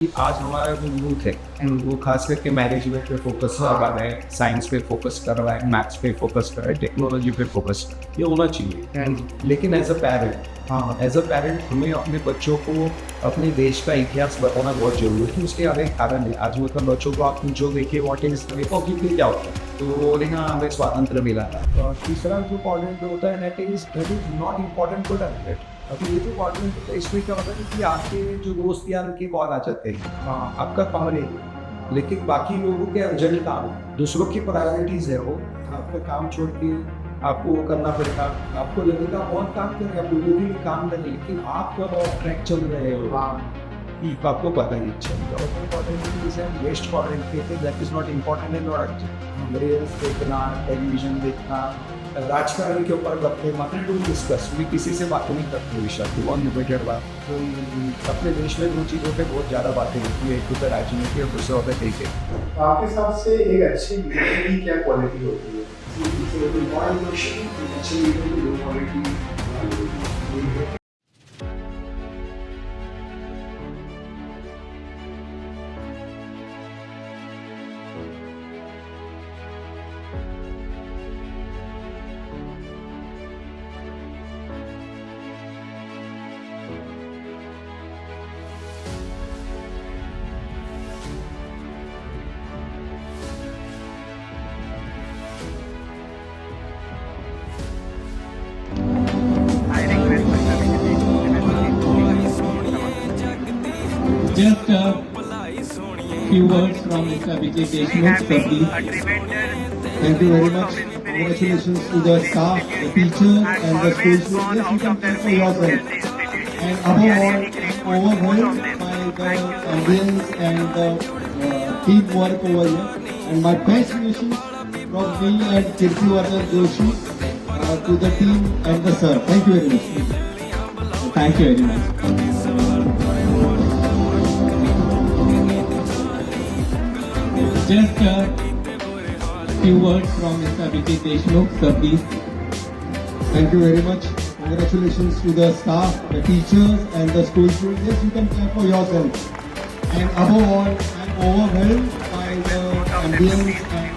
आज हमारा जो यूथ है वो खास करके मैनेजमेंट पे फोकस कर रहा है, साइंस पे फोकस कर रहा है, मैथ्स पे फोकस कर रहा है, टेक्नोलॉजी पे फोकस कर रहा है। ये होना चाहिए, लेकिन एज अ पेरेंट, हाँ एज अ पेरेंट हमें अपने बच्चों को अपने देश का इतिहास बताना बहुत जरूरी है। उसके आगे कारण है, आज मतलब बच्चों को आप जो देखिए वॉट इज रिपब्लिक क्या होता है, तो वो बोलेगा हमें स्वातंत्र मिला था। और तीसरा जो इम्पोर्टेंट होता है that is not important to that. अभी ये जो इम्पोर्टेंट होता है इसमें क्या होता है कि आपके जो दोस्त यार उनके कॉल आ जाते हैं, हाँ आपका काम नहीं, लेकिन बाकी लोगों के अर्जेंट काम, दूसरों की प्रायोरिटीज है वो, आपका काम छोड़ के आपको वो करना पड़ेगा। आपको लगेगा बहुत काम कर रहे हैं, आप लोगों के लिए काम करें, लेकिन आप कब ऑफ ट्रैक चल रहे हो आपको पता ही चलेगा। Waste for that is not important and not reels देखना, टेलीविजन देखना, राजकारण के ऊपर अपने मतलब टू डिस्कस भी किसी से बात नहीं करते विषय की बहुत लिमिटेड बात। तो अपने देश में दो चीज़ों पे बहुत ज़्यादा बातें होती है, एक तो राजनीति और दूसरा होता है क्रिकेट। आपके हिसाब से एक अच्छी लीडर की क्या क्वालिटी होती है? अच्छी लीडर की दो quality. Just a few words from Mr. Vijay Deshmukh, sir, please. Thank you very much. Congratulations to the staff, the teachers, and the school students. Yes, you can clap for yourself. And above all, overwhelmed by the ambience and the teamwork over here. And my best wishes from me and Kirtiwardhan Joshi to the team and the sir. Thank you very much. Thank you very much. Just a few words from Mr. Vijay Deshmukh, sir, please. Thank you very much. Congratulations to the staff, the teachers, and the school students. Yes, you can clap for yourself. And above all, I'm overwhelmed by the ambience and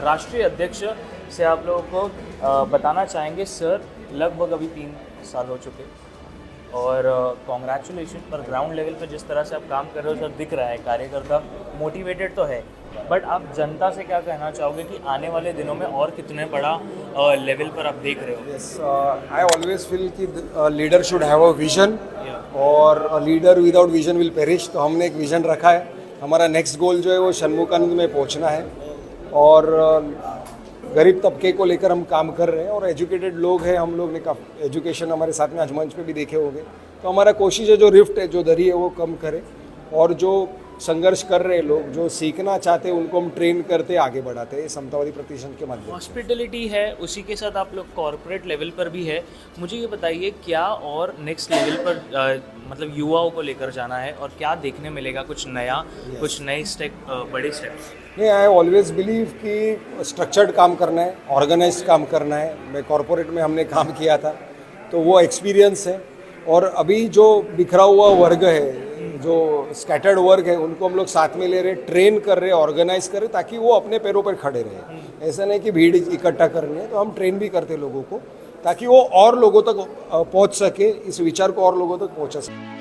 राष्ट्रीय अध्यक्ष से आप लोगों को बताना चाहेंगे sir, लगभग अभी 3 साल हो चुके और कॉन्ग्रेचुलेशन पर ग्राउंड लेवल पर जिस तरह से आप काम कर रहे हो सर, दिख रहा है कार्यकर्ता मोटिवेटेड तो है, बट आप जनता से क्या कहना चाहोगे कि आने वाले दिनों में और कितने बड़ा लेवल पर आप देख रहे हो? Yes, I always feel कि leader should have a vision और leader without vision will perish. तो हमने एक विजन रखा है, हमारा नेक्स्ट गोल जो है वो षणमुखानंद में पहुंचना है और गरीब तबके को लेकर हम काम कर रहे हैं और एजुकेटेड लोग हैं हम लोग ने, काफ़ी एजुकेशन हमारे साथ में आज मंच पे भी देखे होंगे। तो हमारा कोशिश है जो रिफ्ट है, जो दरी है वो कम करें और जो संघर्ष कर रहे लोग, जो सीखना चाहते हैं उनको हम ट्रेन करते आगे बढ़ाते हैं समतावादी प्रतिष्ठान के माध्यम से। हॉस्पिटलिटी है, उसी के साथ आप लोग कॉरपोरेट लेवल पर भी है। मुझे ये बताइए क्या और नेक्स्ट लेवल पर मतलब युवाओं को लेकर जाना है और क्या देखने मिलेगा, कुछ नया, कुछ नए स्टेप, बड़े स्टेप्स? नहीं, आई ऑलवेज बिलीव कि स्ट्रक्चर्ड काम करना है, ऑर्गेनाइज काम करना है। मैं कॉरपोरेट में हमने काम किया था तो वो एक्सपीरियंस है। और अभी जो बिखरा हुआ वर्ग है, जो स्कैटर्ड वर्ग है, उनको हम लोग साथ में ले रहे, ट्रेन कर रहे, ऑर्गेनाइज कर रहे ताकि वो अपने पैरों पर खड़े रहे। ऐसा नहीं कि भीड़ इकट्ठा करनी है, तो हम ट्रेन भी करते लोगों को ताकि वो और लोगों तक पहुंच सके, इस विचार को और लोगों तक पहुंचा सके।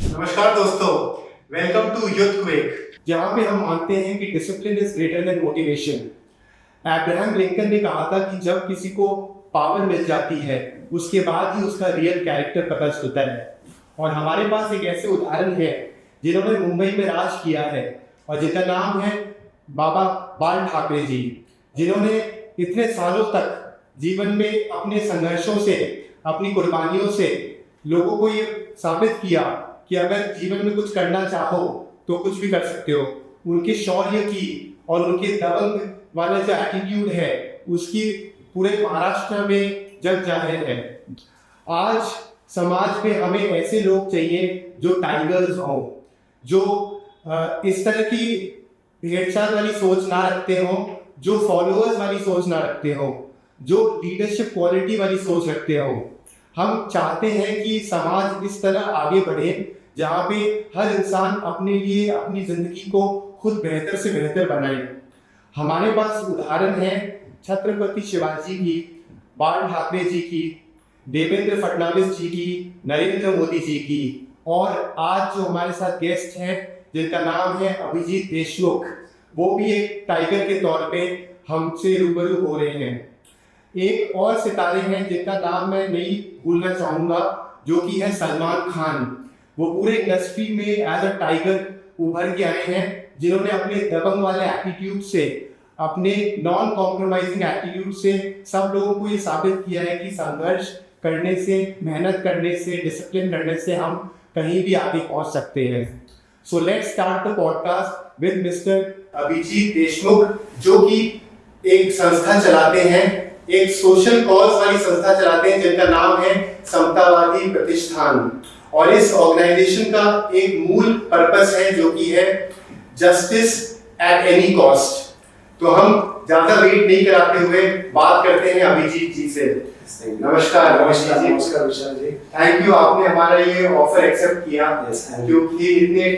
नमस्कार दोस्तों, वेलकम टू यूथ क्वेक, जहाँ पे हम मानते हैं कि discipline is greater than motivation. Abraham Lincoln ने कहा था कि जब किसी को पावर मिल जाती है उसके बाद ही उसका रियल कैरेक्टर पता चलता है। और हमारे पास एक ऐसे उदाहरण है जिन्होंने मुंबई में राज किया है और जिनका नाम है बाबा बाल ठाकरे जी, जिन्होंने इतने सालों तक जीवन में अपने संघर्षों से, अपनी कुर्बानियों से लोगों को ये साबित किया कि अगर जीवन में कुछ करना चाहो तो कुछ भी कर सकते हो। उनके शौर्य की और उनके दबंग वाला जो एटीट्यूड है उसकी पूरे महाराष्ट्र में जग जाहिर है। आज समाज में हमें ऐसे लोग चाहिए जो टाइगर्स हों, जो इस तरह की भेड़चाल वाली सोच ना रखते हो, जो फॉलोअर्स वाली सोच ना रखते हो, जो लीडरशिप क्वालिटी वाली सोच रखते हो। हम चाहते हैं कि समाज इस तरह आगे बढ़े जहाँ पे हर इंसान अपने लिए अपनी जिंदगी को खुद बेहतर से बेहतर बनाए। हमारे पास उदाहरण है छत्रपति शिवाजी की, बाल ठाकरे जी की, देवेंद्र फडणवीस जी की, नरेंद्र मोदी जी की, और आज जो हमारे साथ गेस्ट हैं जिनका नाम है अभिजीत देशमुख, वो भी एक टाइगर के तौर पे हमसे रूबरू हो रहे हैं। एक और सितारे हैं जिनका नाम मैं नहीं भूलना चाहूँगा, जो कि है सलमान खान। वो पूरे इंडस्ट्री में एज अ टाइगर उभर के आए हैं, जिन्होंने अपने दबंग वाले एटीट्यूड से, अपने नॉन कॉम्प्रोमाइजिंग एटीट्यूड से सब लोगों को ये साबित किया है कि संघर्ष करने से, मेहनत करने से, डिसिप्लिन करने से हम कहीं भी आगे पहुंच सकते हैं। So let's start the podcast with mister Abhijit Deshmukh, जो कि एक संस्था चलाते हैं, एक सोशल कॉज वाली संस्था चलाते हैं जिनका नाम है समतावादी प्रतिष्ठान। और इस ऑर्गेनाइजेशन का एक मूल पर्पस है जो कि है जस्टिस एट एनी कॉस्ट। तो हम ज्यादा वेट नहीं कराते हुए बात करते हैं अभिजीत जी से। नमस्कार। नमस्कार विशाल जी, थैंक यू, आपने हमारा ये ऑफर एक्सेप्ट किया, क्योंकि इतने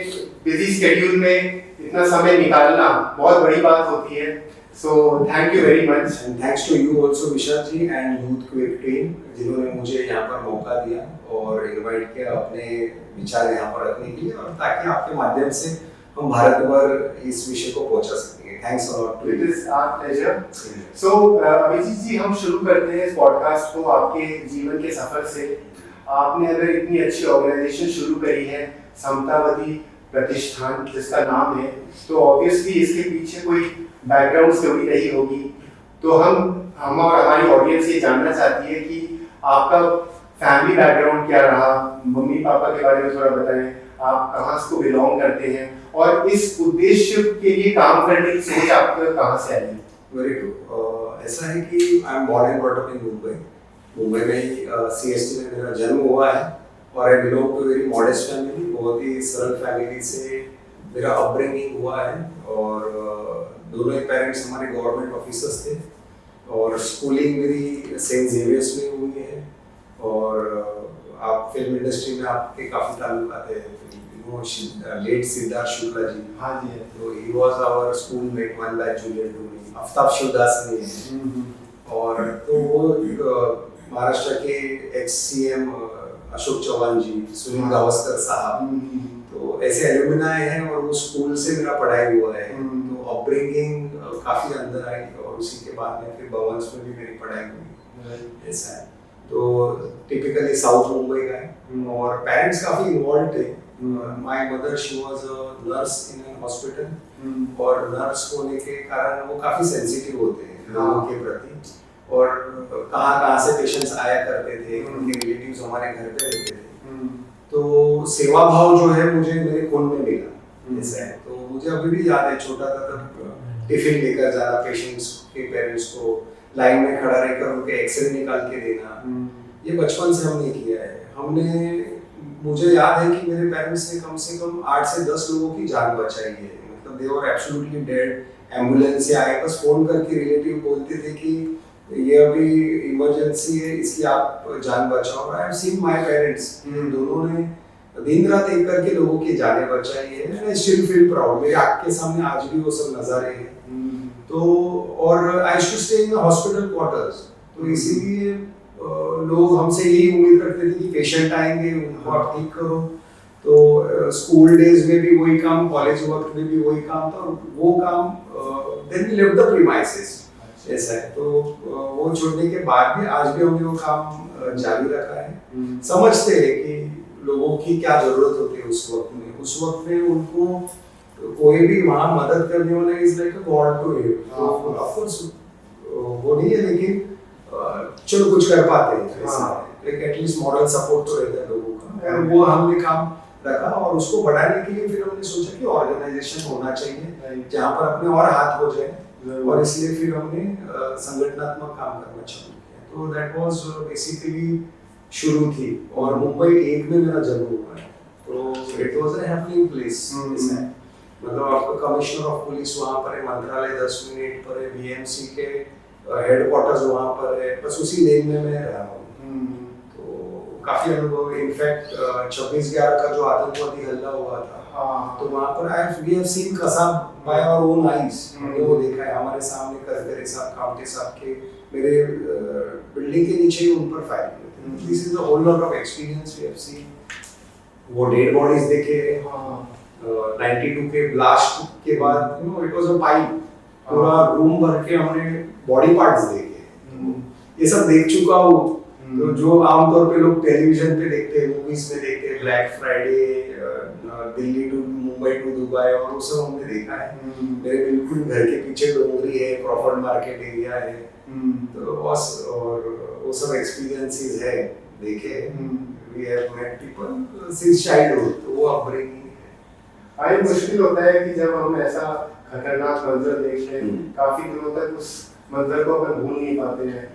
बिजी शेड्यूल में इतना समय निकालना बहुत बड़ी बात होती है। So thank you very much and thanks to you also Vishal ji and Youth Quake team, जिन्होंने मुझे यहाँ पर मौका दिया और इनवाइट किया अपने विचार यहाँ पर रखने के लिए, और ताकि आपके माध्यम से हम भारत भर इस विषय को पहुँचा सकेंगे। Thanks a lot too it is our pleasure. So Abhijit ji, हम शुरू करते हैं इस पॉडकास्ट को आपके जीवन के सफर से। आपने अगर इतनी अच्छी ऑर्गेनाइजेशन शुरू करी है समतावादी प्रतिष्ठान जिसका नाम है, तो ऑब्वियसली इसके पीछे कोई बैकग्राउंड स्टोरी रही होगी। तो हम और हमारी ऑडियंस ये जानना चाहती है कि आपका फैमिली बैकग्राउंड क्या रहा, मम्मी पापा के बारे में थोड़ा बताएं, आप कहाँ से बिलोंग करते हैं और इस उद्देश्य के लिए काम करने की सोच आपको कहाँ से आई? Very good. ऐसा है कि I am born and brought up in Mumbai. Mumbai में CST में मेरा जन्म हुआ है और I belong to very modest family, बहुत ही सरल फैमिली से मेरा अपब्रिंगिंग हुआ है। और दोनों ही पेरेंट्स हमारे गवर्नमेंट ऑफिसर्स थे और स्कूलिंग मेरी सेंट जेवियर्स में हुई है। और आप फिल्म इंडस्ट्री में आपके काफ़ी ताल्लुकात है, लेट सिद्धार्थ शुक्ला जी, हाँ जी, तो he was our schoolmate, one batch junior to me. Aftab Shivdas ने है, और तो वो महाराष्ट्र के एक्स सीएम अशोक चौहान जी, सुनील गावस्कर साहब, तो ऐसे एलुमिनाई हैं और वो स्कूल से मेरा पढ़ाई हुआ है। तो अपब्रिंगिंग काफ़ी अंदर आई और उसी के बाद में फिर भवंस में भी मेरी पढ़ाई हुई, ऐसा है। तो टिपिकली साउथ मुंबई का है और पेरेंट्स काफ़ी इन्वॉल्व थे। My mother she was a nurse in an hospital, और नर्स होने के कारण वो काफ़ी सेंसिटिव होते हैं लोगों के प्रति, और कहाँ से पेशेंट्स आया करते थे, उनके रिलेटिव्स हमारे घर पे रहते थे। तो सेवा भाव जो है मुझे मेरे खून में मिला, ऐसा है। तो मुझे अभी भी याद है, छोटा था तब टिफिन लेकर जाना पेशेंट्स के पेरेंट्स को, लाइन में खड़ा रहकर उनके एक्सरे निकाल के देना, ये बचपन से हमने किया है। मुझे याद है कि मेरे पेरेंट्स ने कम से कम 8 से 10 लोगों की जान बचाई है, मतलब दे वर एब्सोल्युटली डेड। एम्बुलेंस से आए, बस फोन करके रिलेटिव बोलते थे कि ये अभी इमरजेंसी है, इसकी आप जान बचाओ। I have seen my parents, दोनों ने दिन रात एक करके लोगों की जानें बचाई है। आई स्टिल फील प्राउड, मेरे आंख के सामने आज भी वो सब नजारे हैं। तो और I used to stay in hospital quarters, तो इसीलिए लोग हमसे यही उम्मीद रखते थे कि पेशेंट आएंगे, उनको आप ठीक करो। तो स्कूल डेज में भी वही काम, कॉलेज वक्त में भी वही काम था, वो काम then we lived the premises, ऐसा है। तो वो छोड़ने के बाद भी आज भी हमने वो काम जारी रखा है। समझते हैं कि लोगों की क्या जरूरत होती है उस वक्त में उनको कोई भी वहाँ मदद करने वाला is like a god to him. Of course वो नहीं है, लेकिन चलो कुछ कर पाते हैं, ऐसा है। एक एटलीस्ट मॉरल सपोर्ट तो रहता है लोगों का, और वो हमने काम रखा। और उसको बढ़ाने के लिए फिर हमने सोचा कि ऑर्गेनाइजेशन होना चाहिए जहाँ पर अपने और हाथ हो जाए, और इसलिए फिर हमने संगठनात्मक काम करना चालू किया। तो दैट वाज बेसिकली शुरू थी, और मुंबई 1 में मेरा जन्म हुआ है, तो it was a happening place, ऐसा है। मतलब आपका कमिश्नर ऑफ पुलिस वहाँ पर है, मंत्रालय 10 मिनट पर है, बीएमसी के हेडक्वार्टर्स वहाँ पर है, बस उसी लेन में मैं रहा हूँ। तो काफी अनुभव, इनफैक्ट 26/11 का जो आतंकवादी हमला हुआ था, तो वहाँ पर we have seen Kasab by our own eyes, हमने वो देखा है हमारे सामने। करगरे साहब, कामटे साहब के मेरे बिल्डिंग के नीचे ही उन पर फायर किए थे। This is the whole lot of experience we have seen. वो डेड बॉडीज देखे, 92 के ब्लास्ट के बाद इट वाज अ पाइप, पूरा रूम भर के हमने बॉडी पार्ट्स देखे, ये सब देख चुका हूँ। तो जो आमतौर पे लोग टेलीविजन पे देखते हैं, मूवीज में देखते हैं, Black Friday, Delhi to Mumbai to Dubai, और वो सब हमने देखा है। मेरे बिल्कुल घर के पीछे डोंगरी है, क्रॉफर्ड मार्केट एरिया है, तो और वो सब एक्सपीरियंसेस है, देखे। We have met people since childhood, तो वो अपब्रिंगिंग है। भाई मुश्किल होता है कि जब हम ऐसा खतरनाक मंजर देखते हैं, काफी दिनों तक उस मंजर को अपन भूल नहीं पाते हैं,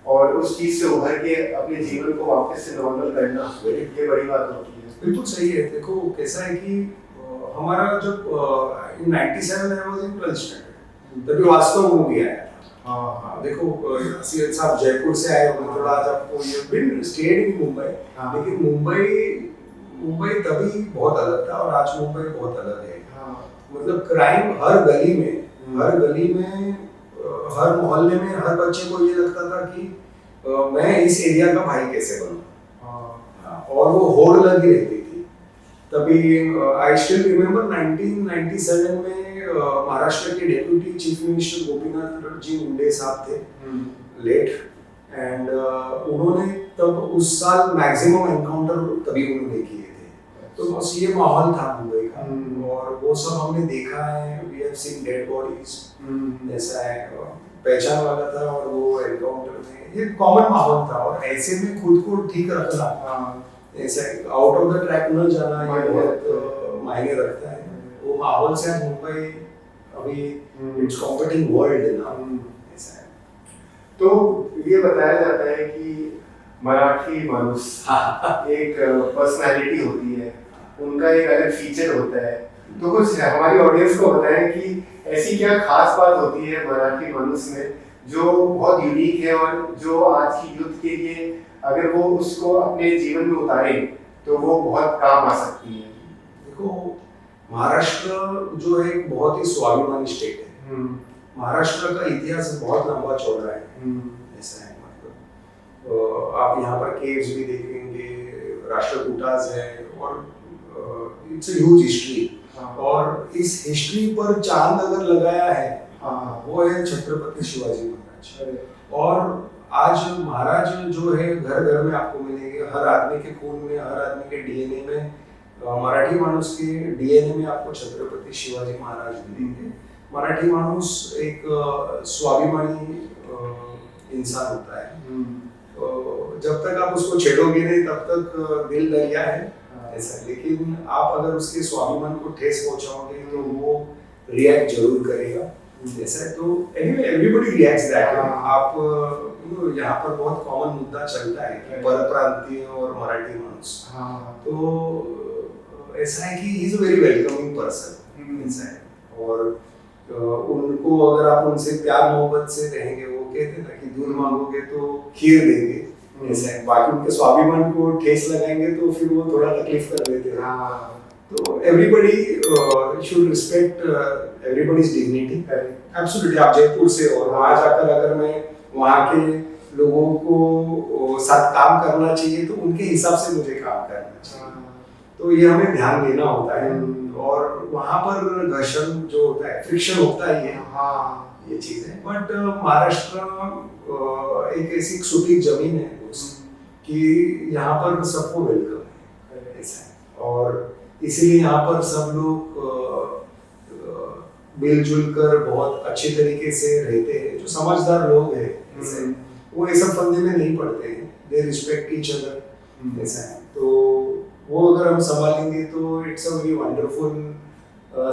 और उस चीज से उभर के अपने जीवन को वापस से नॉर्मल करना, ये बड़ी बात होती है। बिल्कुल सही है। देखो कैसा है कि हमारा जब इन 97 में वाज इन 12th स्टैंडर्ड, तभी वास्तव मूवी आया था। देखो सीएम साहब जयपुर से आए, थोड़ा आज आपको ये बिन स्टेड इन मुंबई, लेकिन मुंबई तभी बहुत अलग था और आज मुंबई बहुत अलग है। मतलब क्राइम हर गली में, हर मोहल्ले में, हर बच्चे को ये लगता था कि मैं इस एरिया का भाई कैसे बनूं, और वो होड़ लगी रहती थी। तभी आई स्टिल रिमेम्बर 1997 में महाराष्ट्र के deputy chief minister Gopinath ji मुंडे साहब थे, लेट, एंड उन्होंने तब उस साल मैक्सिमम एनकाउंटर तभी उन्होंने किए थे। तो बस ये माहौल था मुंबई का, और वो सब हमने देखा है। We have seen dead bodies, ऐसा है, पहचान वाला था, और वो एनकाउंटर में ये कॉमन माहौल था। और ऐसे में खुद को ठीक रखना, ऐसा आउट ऑफ द ट्रैक न जाना, ये बहुत मायने रखता है। वो माहौल से आज मुंबई अभी इट्स कॉम्पिटिंग वर्ल्ड ना, ऐसा है। तो ये बताया जाता है कि मराठी मानुस एक पर्सनालिटी होती है, उनका एक अलग फीचर होता है। तो कुछ हमारी ऑडियंस को बताएं कि ऐसी क्या खास बात होती है मराठी मानुस में जो बहुत यूनिक है और जो आज की यूथ के लिए अगर वो उसको अपने जीवन में उतारे तो वो बहुत काम आ सकती है। देखो, महाराष्ट्र जो है एक बहुत ही स्वाभिमानी स्टेट है। महाराष्ट्र का इतिहास बहुत लंबा चौड़ा है। ऐसा है, मतलब आप यहाँ पर केव्स भी देखेंगे, राष्ट्रकूटास है और इट्स अ ह्यूज हिस्ट्री। और इस हिस्ट्री पर चांद अगर लगाया है वो है छत्रपति शिवाजी महाराज। और आज महाराज जो है घर घर में आपको मिलेंगे, हर आदमी के खून में, हर आदमी के डीएनए में, मराठी मानुस के डीएनए में आपको छत्रपति शिवाजी महाराज मिलेंगे। मराठी मानुस एक स्वाभिमानी इंसान होता है। जब तक आप उसको छेड़ोगे नहीं तब तक दिल दरिया है, ऐसा। लेकिन आप अगर उसके स्वाभिमान को ठेस पहुंचाओगे तो वो रिएक्ट जरूर करेगा, ऐसा है। तो एनीवे एवरीबॉडी रिएक्ट्स दैट। आप यहाँ पर बहुत कॉमन मुद्दा चलता है कि परप्रांतीय और मराठी मानुस। तो ऐसा है कि he is a very welcoming person, ऐसा है। और उनको अगर आप उनसे प्यार मोहब्बत से रहेंगे, वो कहते हैं ना कि दूध मांगोगे तो खीर देंगे, ऐसा है। बाकी उनके स्वाभिमान को ठेस लगाएंगे तो फिर वो थोड़ा तकलीफ कर देते हैं। तो everybody should respect everybody's dignity. Absolutely. आप जयपुर से और वहाँ जाकर अगर मैं वहाँ के लोगों को साथ काम करना चाहिए तो उनके हिसाब से मुझे काम करना चाहिए। तो ये हमें ध्यान देना होता है। और वहाँ पर घर्षण जो होता है, फ्रिक्शन होता ही है, ये चीज है। बट महाराष्ट्र एक ऐसी सुपीक जमीन है कि यहाँ पर सबको वेलकम है, ऐसा है। और इसीलिए यहाँ पर सब लोग मिलजुल कर बहुत अच्छे तरीके से रहते हैं। जो समझदार लोग हैं, ऐसे वो ये सब फंदे में नहीं पड़ते हैं, दे रिस्पेक्ट ईच अदर, ऐसा है। तो वो अगर हम संभालेंगे तो it's a very wonderful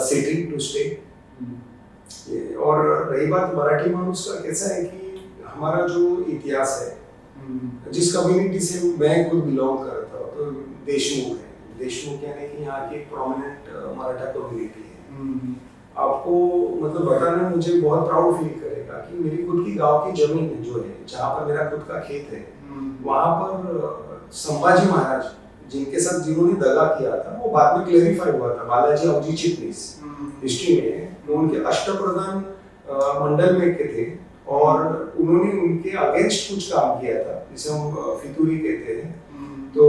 city to stay. और रही बात मराठी मानुस का, कैसा है कि हमारा जो इतिहास है, जिस कम्युनिटी से मैं खुद बिलोंग करता हूँ, तो देशमुख है। देशमुख यानी कि यहाँ की एक प्रोमिनेंट मराठा कम्युनिटी है। आपको मतलब बताने में मुझे बहुत प्राउड फील करेगा कि मेरी खुद की गांव की जमीन है जो है, जहाँ पर मेरा खुद का खेत है, वहाँ पर संभाजी महाराज जिनके साथ जिन्होंने दगा किया था, वो बाद में क्लेरिफाई हुआ था, बालाजी अवजी चिटनीस हिस्ट्री में। तो उनके अष्टप्रधान मंडल में के थे और उन्होंने उनके अगेंस्ट कुछ काम किया था, जिसे हम फितूरी कहते हैं। तो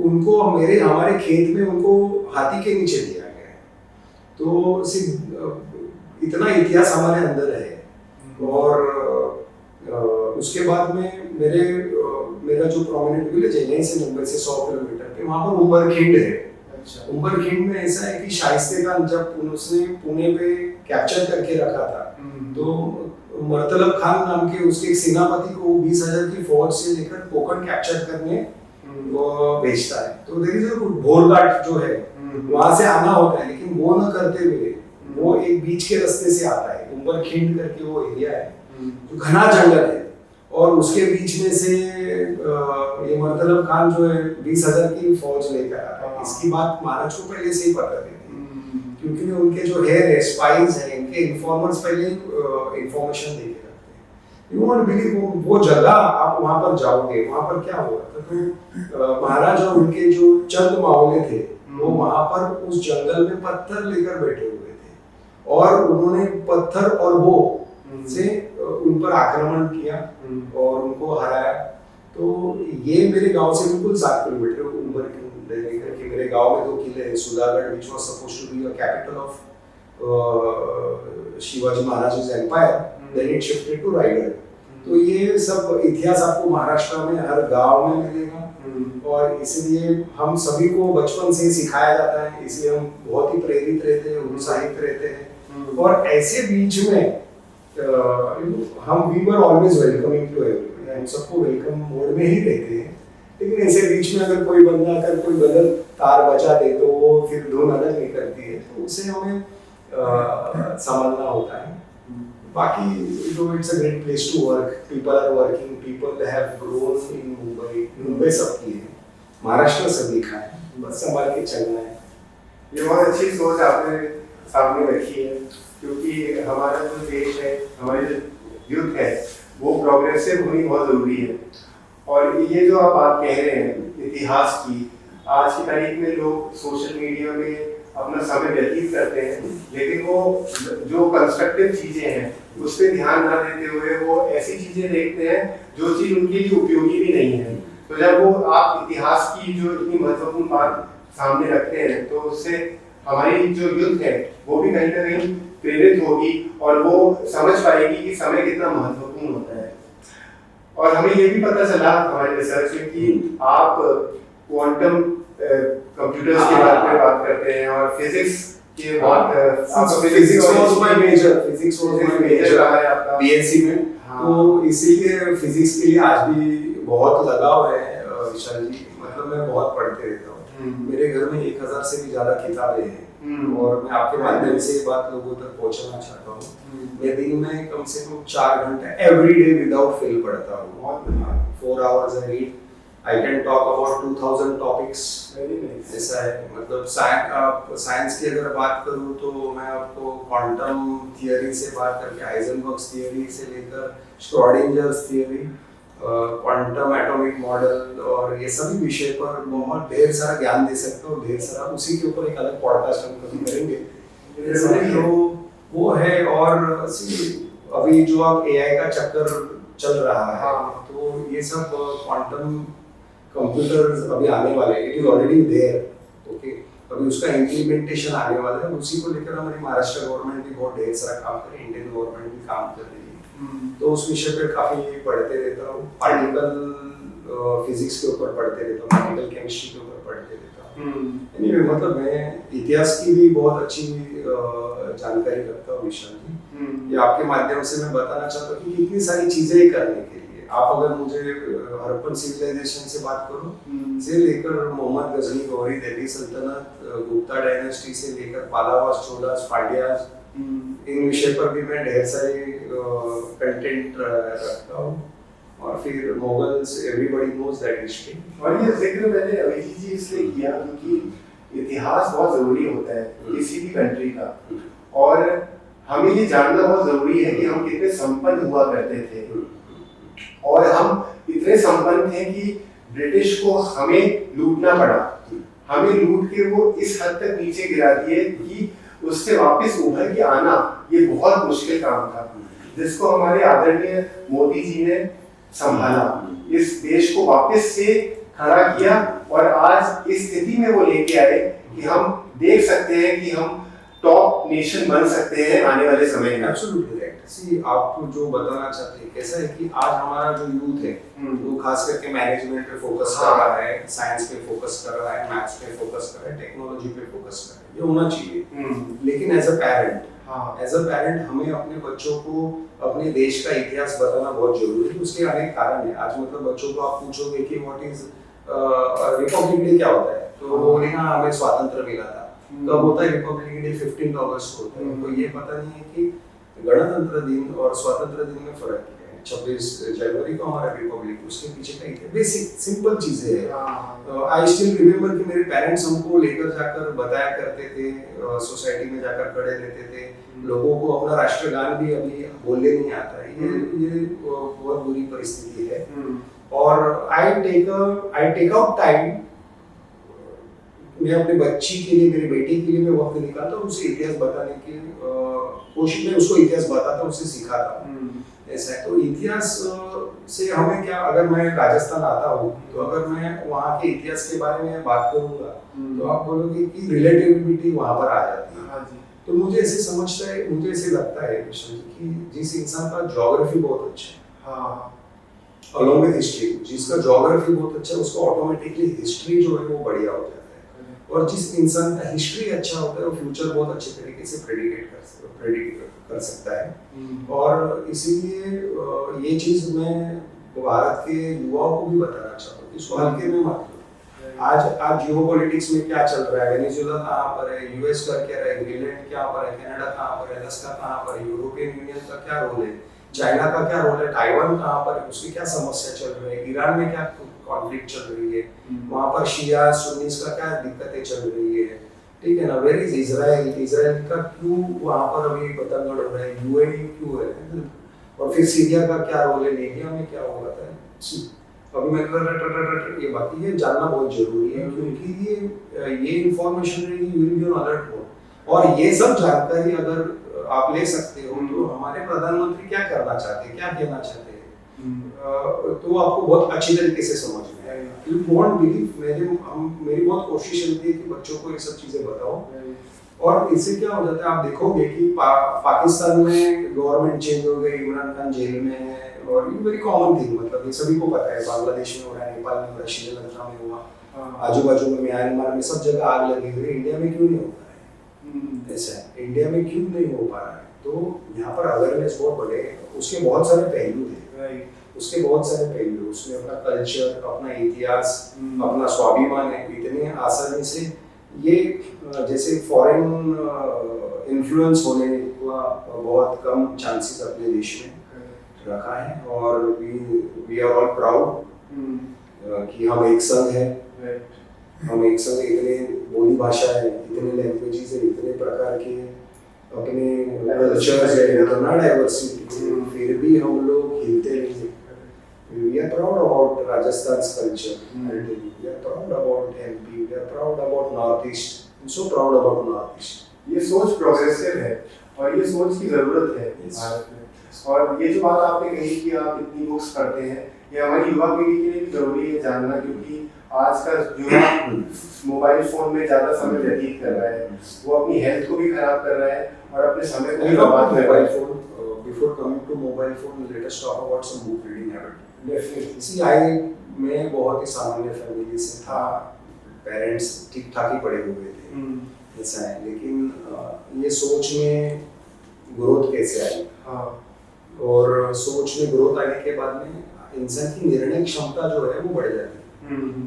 उनको हमारे खेत में उनको हाथी के नीचे दिया गया। तो सिर्फ इतना इतिहास हमारे अंदर है। और उसके बाद में मेरा जो प्रोमिनेंट विलेज है, यहीं से मुंबई से 100 किलोमीटर पे, वहाँ पर उंबरखिंड है। उंबरखिंड में ऐसा है कि शाइस्ते खान जब उसने पुणे पे कैप्चर करके रखा था, तो मर्तलब खान नाम के उसके एक सेनापति को 20,000 की फौज से लेकर कोकण कैप्चर करने वो भेजता है। तो देयर इज अ भोरघाट जो है, वहां से आना होता है, लेकिन वो न करते हुए वो एक बीच के रास्ते से आता है। उंबरखिंड करके वो एरिया है, तो घना जंगल है, और उसके बीच में से ये मर्तलब खान जो है 20,000 की फौज लेकर आता है। इसकी बात महाराज को पहले से ही पता थी, क्योंकि उनके जो है स्पाइस हैं, इनके इन्फॉर्मर्स पहले इन्फॉर्मेशन देके रखते हैं। यू वोंट बिलीव वो जगह, आप वहां पर जाओगे, वहां पर क्या हुआ था। तो महाराज और उनके जो चंद मावले थे, वो वहां पर उस जंगल में पत्थर लेकर बैठे हुए थे, और उन्होंने पत्थर और वो से उन पर आक्रमण किया और उनको हराया। तो ये मेरे गांव से बिल्कुल 7 किलोमीटर उंबरखिंड कि मेरे गांव में 2 किले हैं। Sudhagad, which was supposed to be a capital of Shivaji Maharaj empire, then it shifted to Raigad. तो ये सब इतिहास आपको महाराष्ट्र में हर गांव में मिलेगा, और इसलिए हम सभी को बचपन से सिखाया जाता है, इसलिए हम बहुत ही प्रेरित रहते हैं, उत्साहित रहते हैं। और ऐसे बीच में हम we were always welcoming to everyone, हम सबको वेलकम मोड में ही रहते हैं। लेकिन ऐसे बीच में अगर कोई बंदा अगर कोई गलत तार बजा दे तो वो फिर धुन अलग निकलती है, तो उसे हमें संभालना होता है। बाकी जो it's a great place to work, people are working, people have grown in Mumbai. Mumbai सबकी है, महाराष्ट्र सभी का है, बस संभाल के चलना है। ये बहुत अच्छी सोच आपने सामने रखी है, क्योंकि हमारा जो देश है, हमारी जो यूथ है, वो प्रोग्रेसिव होनी बहुत ज़रूरी है। और ये जो आप बात कह रहे हैं इतिहास की, आज की तारीख में लोग सोशल मीडिया में अपना समय व्यतीत करते हैं, लेकिन वो जो कंस्ट्रक्टिव चीज़ें हैं उस पर ध्यान ना देते हुए वो ऐसी चीज़ें देखते हैं जो चीज़ उनके लिए उपयोगी भी नहीं है। तो जब वो आप इतिहास की जो इतनी महत्वपूर्ण बात सामने रखते हैं, तो उससे हमारी जो यूथ है वो भी कहीं ना कहीं प्रेरित होगी और वो समझ पाएगी कि समय कितना महत्वपूर्ण होता है। और हमें ये भी पता चला हमारे रिसर्च में कि आप क्वांटम कंप्यूटर्स के बारे में बात करते हैं और फिजिक्स के बहुत फिजिक्स वाज माय मेजर रहा है आपका बीएससी में। हाँ। तो इसीलिए फिजिक्स के लिए आज भी बहुत लगाव है विशाल जी, मतलब मैं बहुत पढ़ते रहता हूँ। मेरे घर में 1000 से भी ज्यादा किताबें हैं और मैं आपके माध्यम से ये बात लोगों तक पहुंचाना चाहता हूँ। मैं दिन में कम से कम 4 घंटे एवरी डे विदाउट फेल पढ़ता हूँ। 4 hours I read. I can talk about 2000 topics. ऐसा है, मतलब साइंस की अगर बात करूँ तो मैं आपको क्वांटम थियरी से बात करके हाइजेनबर्ग्स थियरी से लेकर श्रोडिंजर्स थियरी, क्वांटम एटॉमिक मॉडल और ये सभी विषय पर बहुत ढेर सारा ज्ञान दे सकता हूँ। ढेर सारा उसी के ऊपर एक अलग पॉडकास्ट हम कभी करेंगे। तो वो है। और अभी जो आप एआई का चक्कर चल रहा है, तो ये सब क्वांटम कंप्यूटर्स अभी आने वाले हैं, it is already there. Okay, अभी उसका इम्प्लीमेंटेशन आने वाला है। उसी को लेकर हमारी महाराष्ट्र गवर्नमेंट भी बहुत ढेर सारा काम कर रही है, इंडियन गवर्नमेंट भी काम कर रही है। तो उस विषय पे काफी पढ़ते रहता हूँ। पार्टिकल फिजिक्स के ऊपर पढ़ते रहता हूँ, पार्टिकल केमिस्ट्री के ऊपर पढ़ते रहता हूँ। Anyway, मतलब मैं इतिहास की भी बहुत अच्छी जानकारी रखता हूँ विशाल जी। ये आपके माध्यम से मैं बताना चाहता हूँ कि कितनी सारी चीजें करने के लिए आप अगर मुझे हड़प्पन सिविलाइजेशन से बात करो से लेकर मोहम्मद गजनी गौरी दिल्ली सल्तनत, गुप्ता डायनेस्टी से लेकर पालावास, चोलास, पांड्यास, इन विषय पर भी मैं ढेर सारे कंटेंट रखता हूँ। और फिर Mughals, everybody knows that history. और ये जिक्र मैंने अभिजीत जी इसलिए किया क्योंकि इतिहास बहुत जरूरी होता है किसी भी कंट्री का, और हमें ये जानना बहुत जरूरी है कि हम कितने संपन्न हुआ करते थे और हम इतने संपन्न थे कि ब्रिटिश को हमें लूटना पड़ा। हमें लूट के वो इस हद तक नीचे गिरा दिए कि उससे वापस उभर के आना ये बहुत मुश्किल काम था, जिसको हमारे आदरणीय मोदी जी ने संभाला, इस देश को वापस से खड़ा किया और आज इस स्थिति में वो लेके आए कि हम देख सकते हैं कि हम टॉप नेशन बन सकते हैं आने वाले समय में। Absolutely right. सी आप जो बताना चाहते हैं कैसा है कि आज हमारा जो यूथ है वो खास करके मैनेजमेंट पे फोकस कर रहा है, साइंस पे फोकस कर रहा है, मैथ्स पे फोकस कर रहा है, टेक्नोलॉजी पे फोकस कर रहा है। ये होना चाहिए, लेकिन एज अ पेरेंट हमें अपने बच्चों को अपने देश का इतिहास बताना बहुत जरूरी है। उसके अनेक कारण है। आज मतलब बच्चों को आप पूछोगे कि व्हाट इज रिपब्लिक डे क्या होता है, तो वो बोलेंगे हमें स्वातंत्र्य मिला था। कब होता है रिपब्लिक डे? 15 अगस्त को होता है। तो ये पता नहीं है कि गणतंत्र दिन और स्वतंत्र दिन में फर्क क्या है। 26 जनवरी को हमारा रिपब्लिक, उसके पीछे का इतिहास बेसिक सिंपल चीजें हैं। आई स्टिल रिमेम्बर कि मेरे पेरेंट्स हमको लेकर जाकर बताया करते थे, सोसाइटी में जाकर खड़े रहते थे। लोगों को अपना राष्ट्रगान भी अभी बोलने नहीं आता है। ये बहुत बुरी परिस्थिति है। और आई टेक आउट टाइम, मैं अपने बच्ची के लिए, मेरी बेटी के लिए मैं वक्त निकालता हूँ, उसे इतिहास बताने की कोशिश में उसको इतिहास बताता हूँ, उसे सिखाता हूँ। ऐसा है। तो इतिहास से हमें क्या, अगर मैं राजस्थान आता हूँ तो अगर मैं वहाँ के इतिहास के बारे में बात करूँगा तो आप बोलोगे कि रिलेटिविटी वहाँ पर आ जाती है। तो मुझे ऐसे समझता है, मुझे ऐसे लगता है कि जिस इंसान का ज्योग्राफी बहुत अच्छा है, अलॉन्ग विद हिस्ट्री, जिसका ज्योग्राफी बहुत अच्छा है, उसको ऑटोमेटिकली हिस्ट्री जो है वो बढ़िया हो जाता है। और जिस इंसान का हिस्ट्री अच्छा होता है वो फ्यूचर बहुत अच्छे तरीके से प्रेडिक्ट कर सकता है। और इसीलिए ये चीज़ मैं भारत के युवाओं को भी बताना चाहता हूँ कि इसको हल्के में मत लो। आज जियोपॉलिटिक्स में क्या चल रहा है, वेनेजुएला कहाँ पर है, यूएस कर क्या रहा है, ग्रीनलैंड कहाँ पर है, कनाडा कहाँ पर है, अलास्का कहाँ पर है, यूरोपियन यूनियन का क्या रोल है, चाइना का क्या रोल है, ताइवान कहाँ पर है, उसकी क्या समस्या चल रही है, ईरान में क्या कॉन्फ्लिक्ट चल रही है, वहाँ पर शिया सुन्नीस का क्या दिक्कतें चल रही है, ठीक है ना। वेयर इज इजराइल का क्यों वहाँ पर अभी बतंगड़ हो रहा है, यूएई क्यों है, और फिर सीरिया का क्या रोल है, लीबिया में क्या हो रहा है। अभी मैंने ये बात ये जानना बहुत जरूरी है, क्योंकि ये इंफॉर्मेशन रहेगी, you will be on alert mode. और ये सब जानकारी अगर आप ले सकते हो तो हमारे प्रधानमंत्री क्या करना चाहते हैं, क्या कहना चाहते हैं, तो आपको बहुत अच्छी तरीके से समझ में आएगा। यू वोंट बिलीव, मेरी बहुत कोशिश रहती है कि बच्चों को ये सब चीजें बताओ। और इससे क्या हो जाता है, आप देखोगे कि पाकिस्तान में गवर्नमेंट चेंज हो गई, इमरान खान जेल में है, और ये वेरी कॉमन थिंग, मतलब ये सभी को पता है, बांग्लादेश में हो रहा है, नेपाल में हो रहा है, श्रीलंका में हुआ, आजू बाजू में म्यांमार में सब जगह आग लगी हुई है, इंडिया में क्यों नहीं हो पा रहा है, ऐसा है, इंडिया में क्यों नहीं हो पा रहा है। तो यहाँ पर अवेयरनेस बहुत बड़े, उसके बहुत सारे पहलू थे, उसके बहुत सारे पहलू, उसमें अपना कल्चर, अपना इतिहास, अपना स्वाभिमान है, इतने आसानी से ये जैसे फॉरेन इन्फ्लुएंस होने का बहुत कम चांसेस अपने देश में रखा है। और वी आर ऑल प्राउड कि हम एक संघ है, हम एक संघ, इतने बोली भाषा है, इतने लैंग्वेजेस है, इतने प्रकार के अपने कल्चर्स है, इतना डाइवर्सिटी, फिर भी हम लोग हिलते नहीं। We are proud about Rajasthan's culture. We are proud about MP. We are proud about Northeast. I'm so proud about Northeast. ये सोच प्रोग्रेसिव है और ये सोच की जरूरत है भारत में। और ये जो बात आपने कही कि आप इतनी बुक्स पढ़ते हैं, ये हमारी युवा पीढ़ी के लिए भी जरूरी है जानना, क्योंकि आज का युवा मोबाइल फोन में ज्यादा समय व्यतीत कर रहा है, वो अपनी हेल्थ को भी खराब कर रहा है और अपने समय को भी बर्बाद कर रहा है। Before coming to mobile phone, let us talk about some book reading habit. Definitely. See, मैं बहुत ही सामान्य फैमिली से था, पेरेंट्स ठीक ठाक ही पढ़े हुए थे, ऐसा है, लेकिन ये सोच में ग्रोथ कैसे आई, और सोच में ग्रोथ आने के बाद में इंसान की निर्णय क्षमता जो है वो बढ़ जाती है,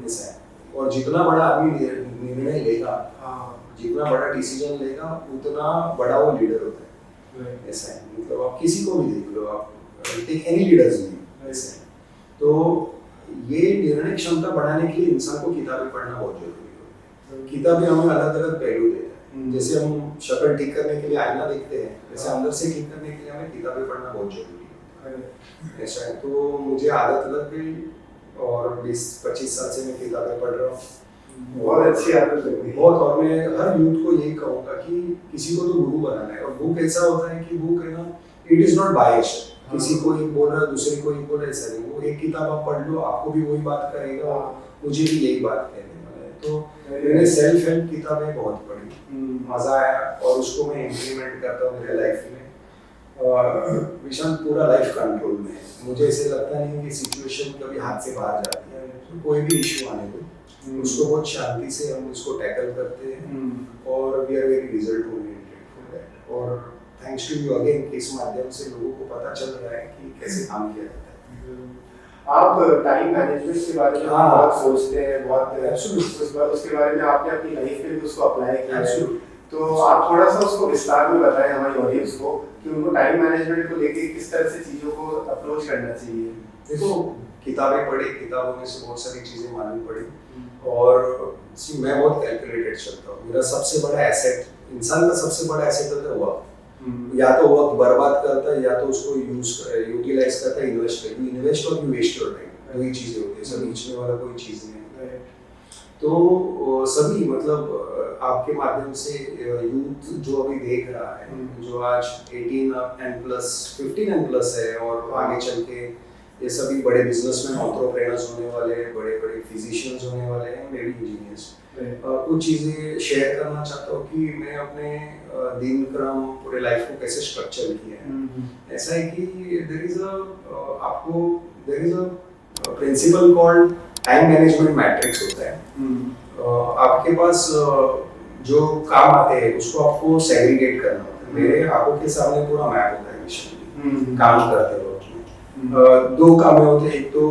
ऐसा है। और जितना बड़ा आदमी निर्णय लेगा, जितना बड़ा डिसीजन लेगा, उतना बड़ा वो लीडर होता है, ऐसा है। मतलब आप किसी को भी देख लो, आप टेक एनी लीडर्स नहीं, ऐसा है। तो ये निर्णय क्षमता बढ़ाने के लिए इंसान को किताबें पढ़ना बहुत जरूरी होता है। किताबें हमें अलग अलग पहलू देता है, जैसे हम शक्ल ठीक करने के लिए आईना देखते हैं, वैसे अंदर से ठीक करने के लिए हमें किताबें पढ़ना बहुत जरूरी है, ऐसा है। तो मुझे आदत लग गई और 20-25 साल से मैं किताबें पढ़ रहा हूँ। बहुत अच्छी आदत लग गई बहुत। और मैं हर यूथ को यही कहूँगा कि किसी को तो गुरु बनाना है, और बुक ऐसा होता है कि बुक है ना, इट इज नॉट बायस्ड, किसी को एक बोल रहा है दूसरे को एक बोल रहा है, ऐसा नहीं। वो एक किताब आप पढ़ लो, आपको भी वही बात करेगा, मुझे भी यही बात कहने वाला है। तो मैंने सेल्फ हेल्प किताबें बहुत पढ़ी, मजा आया, और उसको मैं इम्प्लीमेंट करता हूँ मेरे लाइफ में। विशाल पूरा लाइफ कंट्रोल में है, मुझे ऐसे लगता नहीं कि सिचुएशन कभी हाथ से बाहर जाती है, तो कोई भी इशू आने दो, उसको बहुत शांति से हम उसको टैकल करते हैं, और we are very result oriented for that. और थैंक्स टू यू अगेन, इस माध्यम से लोगों को पता चल रहा है कि कैसे काम किया जाता है। आप टाइम मैनेजमेंट के बारे में बहुत सोचते हैं, बहुत उसके बारे में आपने अपनी लाइफ में भी उसको अप्लाई किया है, तो आप थोड़ा सा उसको विस्तार में बताएं हमारी ऑडियंस को कि उनको टाइम मैनेजमेंट को लेके किस तरह से चीज़ों को अप्रोच करना चाहिए। देखो, किताबें पढ़ी, किताबों में से बहुत सारी चीज़ें मालूम पड़ी, और मैं बहुत कैलकुलेटेड चलता हूँ। मेरा सबसे बड़ा एसेट, इंसान का सबसे बड़ा एसेट होता है वक्त। या तो वक्त बर्बाद करता है, या तो उसको यूटिलाइज करता है, इन्वेस्ट करता है। इन्वेस्ट और यू वेस्ट योर टाइम, दो ही चीज़ें होती है, सब बीच में वाला कोई चीज़ नहीं है। तो सभी, मतलब आपके माध्यम से यूथ जो अभी देख रहा है, जो आज 18 एंड प्लस 15 एंड प्लस है, और आगे चल के ये सभी बड़े बिजनेसमैन, एंटरप्रेन्योर्स होने वाले, बड़े बड़े फिजिशियंस होने वाले हैं, मे बी इंजीनियर्स। कुछ चीज़ें शेयर करना चाहता हूँ कि मैं अपने दिन क्रम पूरे लाइफ को कैसे स्ट्रक्चर किया है। ऐसा है कि there is a principle called time management matrix होता है। आपके पास जो काम आते हैं उसको आपको सेग्रीगेट करना होता है। मेरे आंखों के सामने पूरा मैप होता है विषय काम करते वक्त में। दो काम होते हैं, एक तो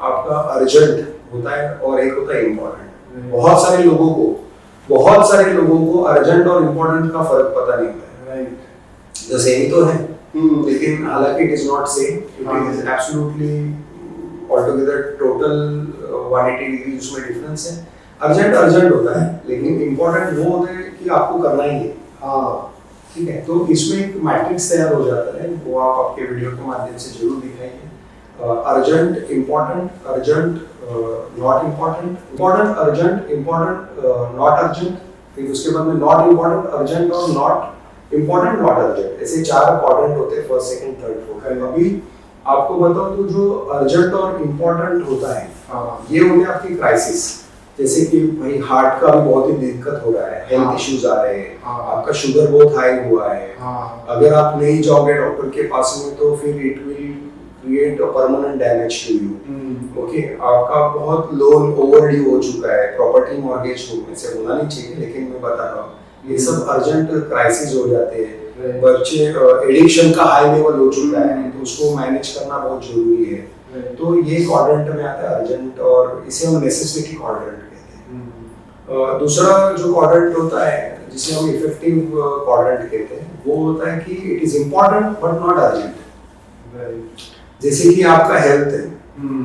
आपका अर्जेंट होता है और एक होता है इम्पोर्टेंट। बहुत सारे लोगों को अर्जेंट और इम्पोर्टेंट का फर्क पता नहीं होता है। सेम ही तो है, लेकिन हालांकि it is not same, it is absolutely altogether total 180 degree उसमें डिफरेंस है। अर्जेंट होता है, लेकिन इम्पोर्टेंट वो होता है कि आपको करना ही है। ठीक है, तो इसमें एक मैट्रिक्स तैयार हो जाता है, वो आप आपके वीडियो के माध्यम से जरूर दिखाइए। Urgent, important, urgent, not important, important, urgent, important, not urgent, फिर उसके बाद में नॉट इम्पोर्टेंट, अर्जेंट और नॉट इम्पोर्टेंट, नॉट अर्जेंट, ऐसे 4 क्वाड्रेंट होते हैं, फर्स्ट, सेकंड, थर्ड, फोर्थ। अभी आपको बताओ तो जो अर्जेंट और इम्पोर्टेंट होता है, ये होते हैं आपकी क्राइसिस। जैसे कि भाई हार्ट का भी बहुत ही दिक्कत हो रहा है, हेल्थ इश्यूज आ रहे हैं, आपका शुगर बहुत हाई हुआ है, अगर आप नहीं जाओगे डॉक्टर के पास में तो फिर it will create a permanent damage to you. Okay, आपका बहुत लोन ओवरड्यू हो चुका है, प्रॉपर्टी मॉर्गेज में से होना नहीं चाहिए, लेकिन मैं बता रहा हूँ ये सब अर्जेंट क्राइसिस हो जाते हैं। बच्चे एडिक्शन का हाई लेवल हो चुका है, तो उसको मैनेज करना बहुत जरूरी है। तो ये क्वाड्रेंट में आता है अर्जेंट, और इसे हम नेसेसिटी क्वाड्रेंट कहते हैं। दूसरा जो क्वाड्रेंट होता है जिसे हम इफेक्टिव क्वाड्रेंट कहते हैं, वो होता है कि it is important but not urgent. जैसे कि आपका हेल्थ है,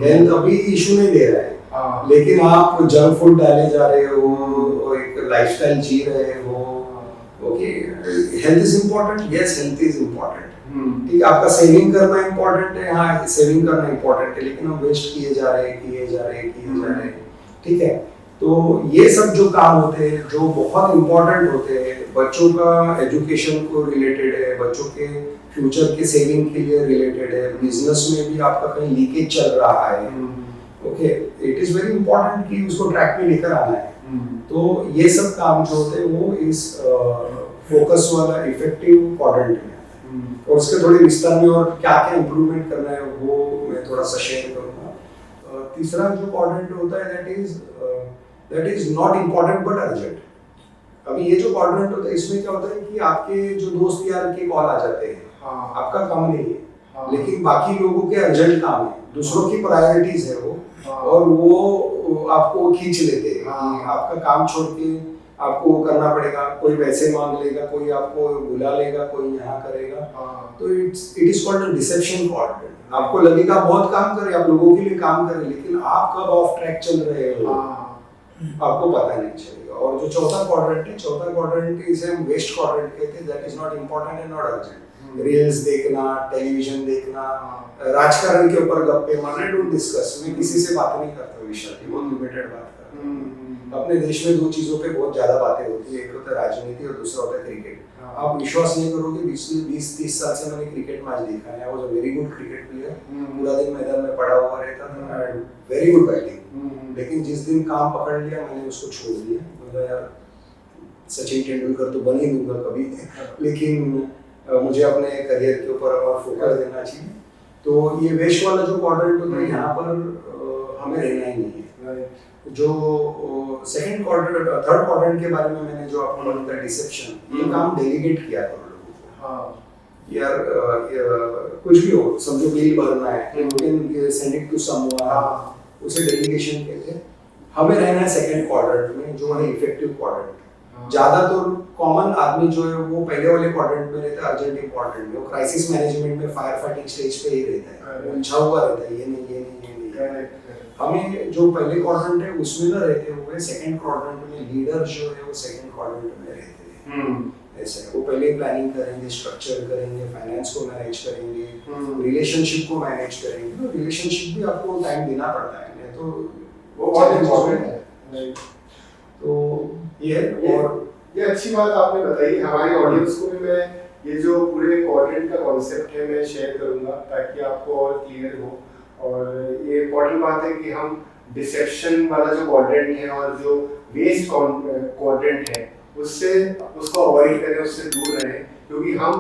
हेल्थ अभी इशू नहीं दे रहा है, लेकिन आप जंक फूड डाले जा रहे हो, एक लाइफस्टाइल जी रहे हो। Okay, health is important, yes health is important, ठीक है, आपका सेविंग करना इम्पोर्टेंट है, हाँ सेविंग करना इम्पोर्टेंट है, लेकिन हम वेस्ट किए जा रहे हैं, ठीक है। तो ये सब जो काम होते हैं जो बहुत इम्पोर्टेंट होते हैं, बच्चों का एजुकेशन को रिलेटेड है, बच्चों के फ्यूचर के सेविंग के लिए रिलेटेड है, बिजनेस में भी आपका कहीं लीकेज चल रहा है, okay, it is very important कि उसको ट्रैक पे लेकर आना है। तो ये सब काम जो होते हैं वो इस फोकस वाला इफेक्टिव क्वाड्रेंट में आता है। और उसके थोड़े विस्तार में और क्या क्या इम्प्रूवमेंट करना है वो मैं थोड़ा सा शेयर करूंगा। तीसरा जो क्वाड्रेंट होता है that is not important but urgent. अभी ये जो क्वाड्रेंट होता है इसमें क्या होता है कि आपके जो दोस्त यार के कॉल आ जाते हैं, आपका काम नहीं है, लेकिन बाकी लोगों के अर्जेंट काम है, दूसरों की प्रायोरिटीज है वो, और वो आपको खींच लेते हैं कि आपका काम छोड़ के आपको वो करना पड़ेगा, कोई पैसे मांग लेगा, कोई आपको बुला लेगा, कोई यहाँ करेगा। तो it is called deception quadrant. आपको लगेगा बहुत काम करे, आप लोगों के लिए काम करें, लेकिन आप कब ऑफ ट्रैक चल रहे हो आपको पता नहीं चलेगा। और जो चौथा क्वाड्रेंट इसे हम वेस्ट क्वाड्रेंट कहते हैं, that is not important and not urgent. Reels देखना, टेलीविजन देखना, राजकारण के ऊपर गप्पे मारना, डोंट डिस्कस। मैं किसी से बात नहीं करता विषय की, बहुत लिमिटेड बात करता हूं। अपने देश में 2 चीजों पे बहुत ज्यादा बातें होती है, एक होता है राजनीति और दूसरा होता है क्रिकेट। आप विश्वास नहीं करोगे, 20-30 साल से मैंने क्रिकेट मैच देखा है। I was a very good cricket player, पूरा दिन मैदान में पड़ा हुआ रहता था, वेरी गुड बैटिंग। लेकिन जिस दिन काम पकड़ लिया मैंने उसको छोड़ दिया। बोला यार सचिन तेंदुलकर तो बन ही दूंगा कभी, लेकिन मुझे अपने करियर के ऊपर और फोकस देना चाहिए। तो ये वेस्ट वाला जो क्वाड्रेंट होता है यहाँ पर हमें रहना ही नहीं है। जो थर्ड क्वाड्रेंट के बारे में मैंने जो आपको बताया डिसेप्शन, ये काम डेलीगेट किया करो लोगों को। यार कुछ भी हो, समझो बिल भरना है, सेंड इट टू समवन, उसे डेलीगेशन कहते हैं। हमें रहना है सेकंड क्वाड्रेंट में जो है इफेक्टिव क्वाड्रेंट। ज्यादातर कॉमन आदमी जो है वो पहले वाले क्वाड्रेंट में रहता है, अर्जेंट इंपॉर्टेंट में, वो क्राइसिस मैनेजमेंट में फायर फाइटिंग स्टेज पे ही रहता है, उलझा हुआ रहता है, ये नहीं। हमें जो पहले क्वाड्रेंट है उसमें ना रहते हुए सेकंड क्वाड्रेंट में लीडर जो है वो सेकंड क्वाड्रेंट में रहते हैं। ऐसे वो पहले प्लानिंग करेंगे, स्ट्रक्चर करेंगे, फाइनेंस को मैनेज करेंगे, रिलेशनशिप को मैनेज करेंगे। तो रिलेशनशिप भी आपको टाइम देना पड़ता है, नहीं तो वो बहुत इम्पोर्टेंट है। तो ये अच्छी बात आपने बताई। हमारी ऑडियंस को भी मैं ये जो पूरे क्वाड्रेंट का कॉन्सेप्ट है मैं शेयर करूंगा ताकि आपको और क्लियर हो। और ये इम्पोर्टेंट बात है कि हम डिसेप्शन वाला जो क्वाड्रेंट है और जो वेस्ट क्वाड्रेंट है उसको अवॉइड करें, उससे दूर रहें, क्योंकि हम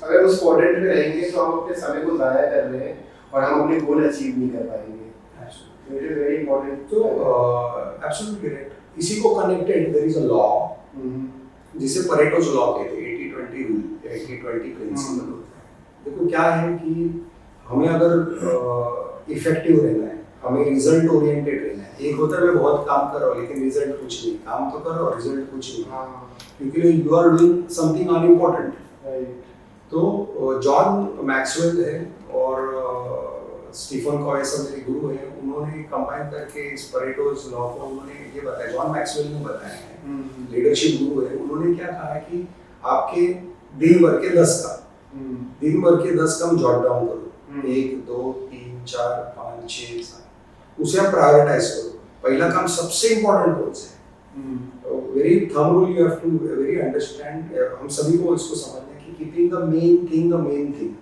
अगर उस क्वाड्रेंट में रहेंगे तो हम अपने समय को ज़ाया कर रहे हैं और हम अपने गोल अचीव नहीं कर पाएंगे। It is very important. तो एब्सोल्युटली करेक्ट। इसी को connected there is a law जिसे परेटोज लॉ कहते हैं, 80-20 रूल, 80-20 प्रिंसिपल होता है। देखो क्या है कि हमें अगर इफेक्टिव रहना है, हमें रिजल्ट ओरिएंटेड रहना है, एक होता है मैं बहुत काम कर रहा हूँ लेकिन रिजल्ट कुछ नहीं, काम तो कर रहा हूँ रिजल्ट कुछ नहीं, हाँ क्योंकि you are doing something unimportant. Right तो जॉन मैक्सवेल है और स्टीफन कॉवे सब मेरे गुरु हैं, उन्होंने कंबाइन करके इस परेटोज लॉ को उन्होंने ये बताया, जॉन मैक्सवेल ने बताया है, लीडरशिप गुरु है, उन्होंने क्या कहा है कि आपके दिन भर के 10 काम, दिन भर के 10 काम जॉट डाउन करो, 1 2 3 4 5 6 7, उसे आप प्रायोरिटाइज करो। पहला काम सबसे इंपॉर्टेंट कौन सा है, very thumb rule you have to very understand, हम सभी को इसको समझना है कि कीपिंग द मेन थिंग,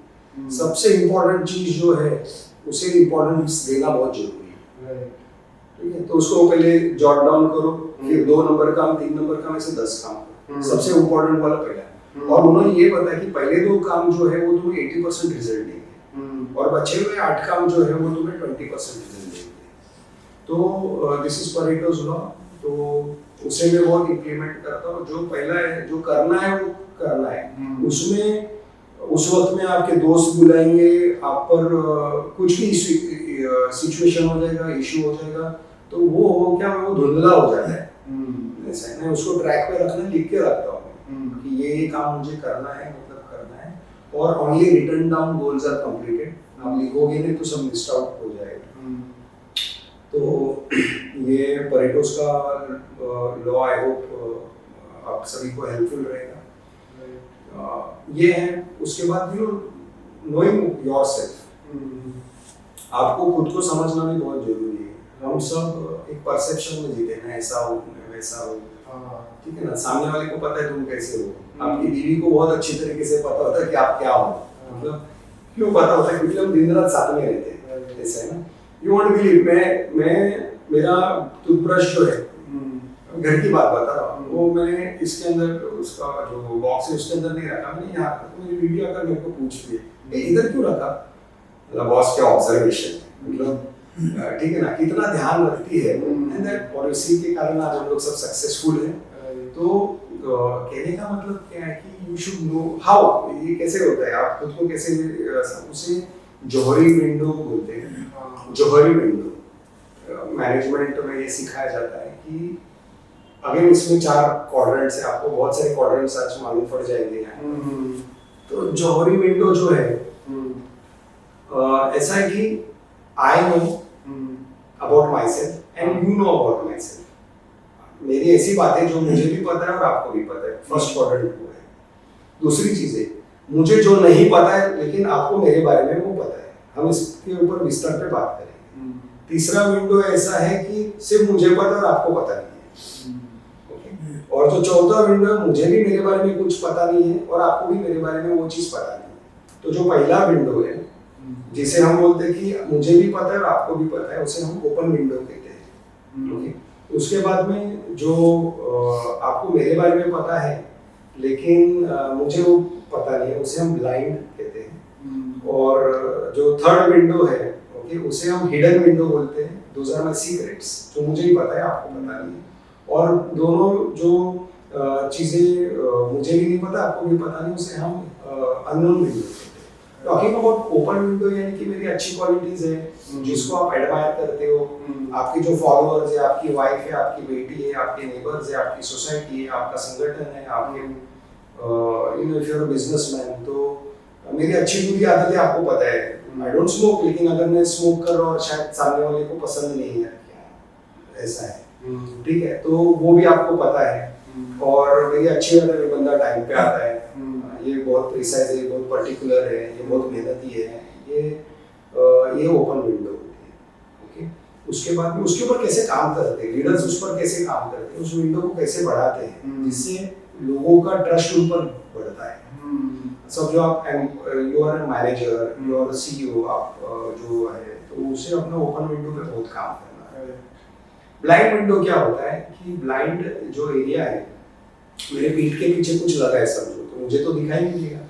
सबसे इंपॉर्टेंट चीज जो है उसे इम्पोर्टेंस देना बहुत जरूरी है, ठीक है। तो उसको पहले जॉट डाउन करो, फिर 2 नंबर काम 3 नंबर काम ऐसे 10 काम करो, सबसे इम्पोर्टेंट वाला पहला। और उन्होंने ये बताया कि पहले 2 काम जो है वो तुम्हें 80% रिजल्ट देंगे और बचे हुए 8 काम जो है वो तुम्हें 20% रिजल्ट देंगे। तो दिस इज परेटोज लॉ, तो उसे मैं बहुत इम्प्लीमेंट करता हूँ। जो पहला है जो करना है वो करना है, उसमें उस वक्त में आपके दोस्त बुलाएंगे, आप पर कुछ भी सिचुएशन हो जाएगा, इशू हो जाएगा, तो वो क्या वो धुंधला हो जाता है। ऐसा मैं उसको ट्रैक पे रखना, लिख के रखता हूँ कि ये काम मुझे करना है, मतलब करना है, और only written down goals are completed. आप लिखोगे नहीं तो सब मिस्ड आउट हो जाएगा। तो ये परेटोस का लॉ आई होप आप सभी को हेल्पफुल रहेगा। ये है। उसके बाद नोइंग योरसेल्फ, आपको खुद को समझना भी बहुत जरूरी है। हम सब एक परसेप्शन में जीते हैं, ऐसा हो मैं वैसा हो, ठीक है ना। सामने वाले को पता है तुम कैसे हो, आपकी बीवी को बहुत अच्छी तरीके से पता होता है कि आप क्या हो, मतलब क्यों पता होता है, क्योंकि हम दिन रात साथ में रहते हैं, ऐसा है ना। यू वोंट बिलीव, मैं मेरा टूथब्रश जो है, घर की बात बता रहा हूँ, वो मैंने इसके अंदर उसका जो बॉक्स है उसके अंदर नहीं रखा, मैंने यहाँ रखा। तो मेरी बीवी आकर मेरे को पूछती है इधर क्यों रखा, मतलब बॉस क्या ऑब्जर्वेशन है, मतलब ठीक है ना, कितना ध्यान रखती है। एंड दैट पॉलिसी के कारण आज हम लोग सब सक्सेसफुल हैं। तो कहने का मतलब क्या है कि यू शुड नो हाउ, ये कैसे होता है, आप खुद को कैसे, उसे जोहरी विंडो बोलते हैं। जोहरी विंडो मैनेजमेंट में ये सिखाया जाता है कि अगर इसमें 4 क्वाड्रेंट्स है, आपको बहुत सारे क्वाड्रेंट्स आज मालूम पड़ जाएंगे यहाँ। तो जोहरी विंडो जो है ऐसा है कि I know about my self and you know about my self. मेरी ऐसी बातें जो मुझे भी पता है और आपको भी पता है, फर्स्ट क्वाड्रेंट वो है। दूसरी चीज है मुझे जो नहीं पता है लेकिन आपको मेरे बारे में वो पता है, हम इसके ऊपर विस्तार पे बात करेंगे। तीसरा विंडो ऐसा है कि सिर्फ मुझे पता है और आपको पता नहीं है। और जो चौथा विंडो है, मुझे भी मेरे बारे में कुछ पता नहीं है और आपको भी मेरे बारे में वो चीज पता नहीं है। तो जो पहला विंडो है जिसे हम बोलते हैं कि मुझे भी पता है और आपको भी पता है, उसे हम ओपन विंडो कहते हैं। ओके। उसके बाद में जो आपको मेरे बारे में पता है लेकिन मुझे वो पता नहीं है, उसे हम ब्लाइंड कहते हैं। और जो थर्ड विंडो है, ओके, उसे हम हिडन विंडो बोलते हैं। दोज आर माय सीक्रेट्स, जो मुझे ही पता है आपको पता नहीं है। और दोनों जो चीजें मुझे भी नहीं पता आपको भी पता नहीं, उसे हम अननोन विंडो कहते हैं। टॉकिंग अबाउट ओपन विंडो यानी कि मेरी अच्छी क्वालिटीज है जिसको आप एडमायर करते हो, आपके जो फॉलोअर्स है, आपकी वाइफ है, आपकी बेटी है, आपके नेबर्स है, आपकी सोसाइटी है, आपका संगठन है, आपके if you are a businessman, तो मेरी अच्छी बुरी आदतें आपको पता है। आई डोंट स्मोक, लेकिन अगर मैं स्मोक कर रहा हूँ और शायद सामने वाले को पसंद नहीं है, ऐसा है, ठीक है, तो वो भी आपको पता है। और मेरी अच्छी आदत है, बंदा टाइम पे आता है, ये बहुत प्रिसाइज है, बहुत पर्टिकुलर है, ये बहुत मेहनती है, ये ओपन विंडो होती है। ओके। उसके बाद में उसके ऊपर कैसे काम करते हैं लीडर्स, उस पर कैसे काम करते हैं, उस विंडो को कैसे बढ़ाते हैं जिससे लोगों का ट्रस्ट उन पर बढ़ता है। सब जो आप you are a manager, you are a CEO, आप जो है, तो उसे अपना ओपन विंडो पे बहुत काम करना है। ब्लाइंड विंडो क्या होता है कि ब्लाइंड जो एरिया है, मेरे पीठ के पीछे कुछ लगा है समझो, तो मुझे तो दिखाई नहीं देगा,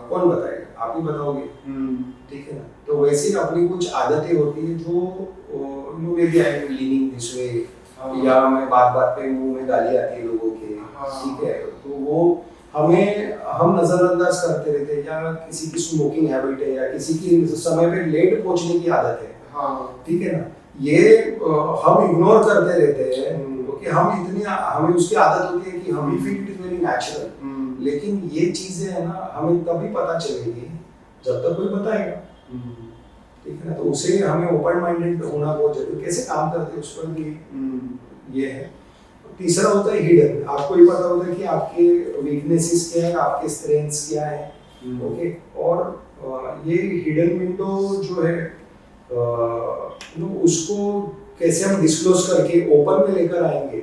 कौन बताएगा, आप ही बताओगे, ठीक है ना। तो वैसे ही अपनी कुछ आदतें होती है जो maybe I am leaning this way, या मैं बात पे मुंह में गाली आती है लोगों के, ठीक है, तो वो हम नजरअंदाज करते रहते हैं, या किसी की स्मोकिंग हैबिट है, या किसी की समय पे लेट पहुंचने की आदत है, ठीक है ना, ये हम इग्नोर करते रहते हैं क्योंकि हम इतनी हमें उसकी आदत होती है कि हम ही feel it is very natural, लेकिन ये चीजें है ना हमें तभी पता चलेगी जब तक कोई बताएगा, ठीक है ना। तो उसे हमें ओपन माइंडेड होना बहुत जरूरी, कैसे काम करते हैं उस पर भी ये है। तीसरा होता है हिडन, आपको ये पता होता है कि आपके वीकनेसेस क्या है, आपके स्ट्रेंथ्स क्या है, ओके। और ये हिडन विंडो जो है उसको कैसे हम डिस्क्लोज करके ओपन में लेकर आएंगे,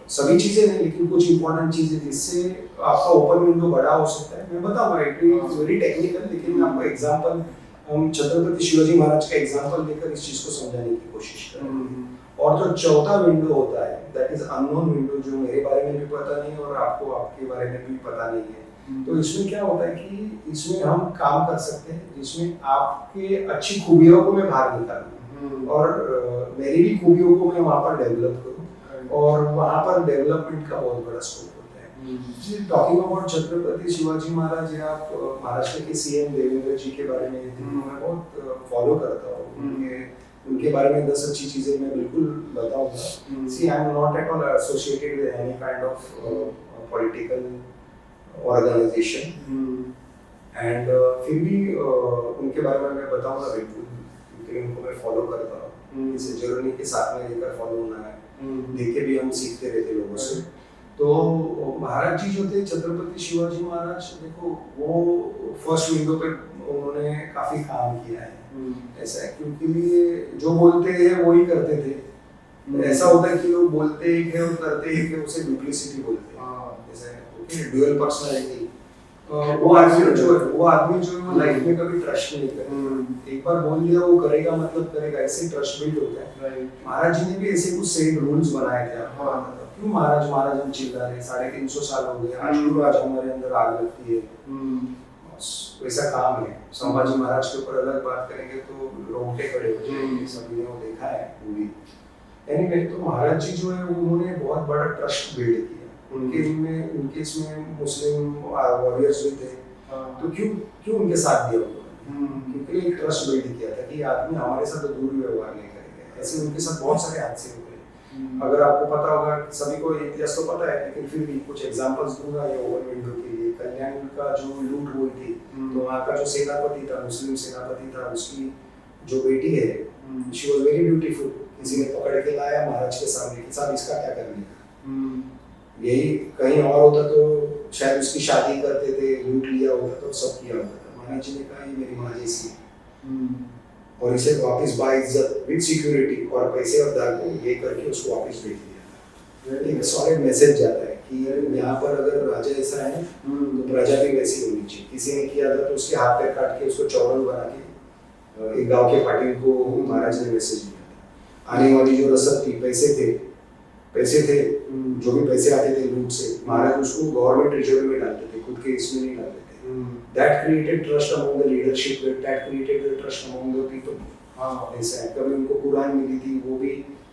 सभी चीजें नहीं लेकिन कुछ इंपॉर्टेंट चीजें जिससे आपका ओपन विंडो बड़ा हो सकता है। मैं बताऊंगा, इट इज वेरी टेक्निकल, लेकिन मैं आपको एग्जांपल, हम छत्रपति शिवाजी महाराज का एग्जांपल लेकर इस चीज को समझाने की कोशिश करेंगे। और जो चौथा विंडो होता है दैट इज अननोन विंडो, जो मेरे बारे में भी पता नहीं और आपको आपके बारे में भी पता नहीं है। तो इसमें क्या होता है कि इसमें हम काम कर सकते हैं जिसमें आपके अच्छी खूबियों को मैं बाहर निकालूं और मेरी भी खूबियों को मैं वहाँ पर डेवलप करूँ, और वहाँ पर डेवलपमेंट का बहुत बड़ा स्कोप होता है। टॉकिंग अबाउट छत्रपति शिवाजी महाराज या महाराष्ट्र के सीएम देवेंद्र जी के बारे में मैं बहुत फॉलो करता हूँ, उनके बारे में 10 अच्छी चीजें मैं बिल्कुल बताऊंगा। See I am not at all associated with any kind of political organisation and फिर भी उनके बारे में मैं बताऊंगा बिल्कुल, क्योंकि उनको मैं फॉलो करता हूँ। इसे जरूरी नहीं कि साथ में लेकर फॉलो होना है, देख के भी हम सीखते रहते लोगों से। तो महाराज जी जो थे छत्रपति शिवाजी महाराज, देखो वो फर्स्ट विंडो पे उन्होंने काफी काम किया है, ऐसा है क्योंकि जो बोलते हैं वो ही करते थे। ऐसा होता है कि लोग बोलते ही थे और करते ही थे, उसे डुप्लिसिटी बोलते हैं, जैसे ड्यूअल पर्सनालिटी। वो आदमी जो है वो लाइफ में कभी ट्रस्ट नहीं करता, एक बार बोल दिया वो करेगा मतलब करेगा, ऐसे ट्रस्ट बिल्ड होता है। महाराज जी ने भी ऐसे कुछ सेट रूल्स बनाए थे। क्यों महाराज हम चिल्ला रहे, 350 साल हो गए, आज भी आज हमारे अंदर आग लगती है, वैसा काम है। संभाजी महाराज के ऊपर अलग बात करेंगे तो रोंगटे खड़े हो जाएंगे, सभी ने वो देखा है मूवी। एनीवे, तो महाराज जी जो है उन्होंने बहुत बड़ा ट्रस्ट बिल्ड किया। उनके इसमें मुस्लिम वॉरियर्स भी थे, तो क्यों उनके साथ दिया उन्होंने, क्योंकि एक ट्रस्ट बिल्ड किया था कि आदमी हमारे साथ दूर व्यवहार नहीं करेगा। ऐसे उनके साथ बहुत सारे हादसे हुए। अगर आपको पता होगा, सभी को इतिहास तो पता है, लेकिन फिर भी कुछ एग्जांपल्स दूंगा ये ओपन विंडो के लिए। कल्याण का जो लूट हुई थी, तो वहाँ का जो सेनापति था, मुस्लिम सेनापति था, उसकी जो बेटी है, शी वाज वेरी ब्यूटीफुल। किसी ने पकड़ के लाया महाराज के सामने कि साहब इसका क्या करने का, यही कहीं और होता तो शायद उसकी शादी करते थे, लूट लिया होता तो सब किया होता था। महाराज जी ने कहा ये मेरी माँ जैसी और इसे वापस बाइज्जत विद सिक्योरिटी और पैसे और दाग ये करके उसको वापस भेज दिया। एक सॉलिड मैसेज जाता है कि यहाँ पर अगर राजा ऐसा है तो प्रजा भी वैसी होनी चाहिए। किसी ने किया था तो उसके हाथ पैर काट के उसको चौड़न बना के एक गांव के पाटिल को महाराज ने मैसेज दिया था। आने वाली जो रसद थी, पैसे थे जो भी पैसे आते थे लूट से, महाराज उसको गवर्नमेंट रिजर्व में डालते थे, खुद के इसमें नहीं डालते थे। That created trust among the leadership, that created the trust among the people. ऐसा है। कभी उनको कुरान मिली थी, वो भी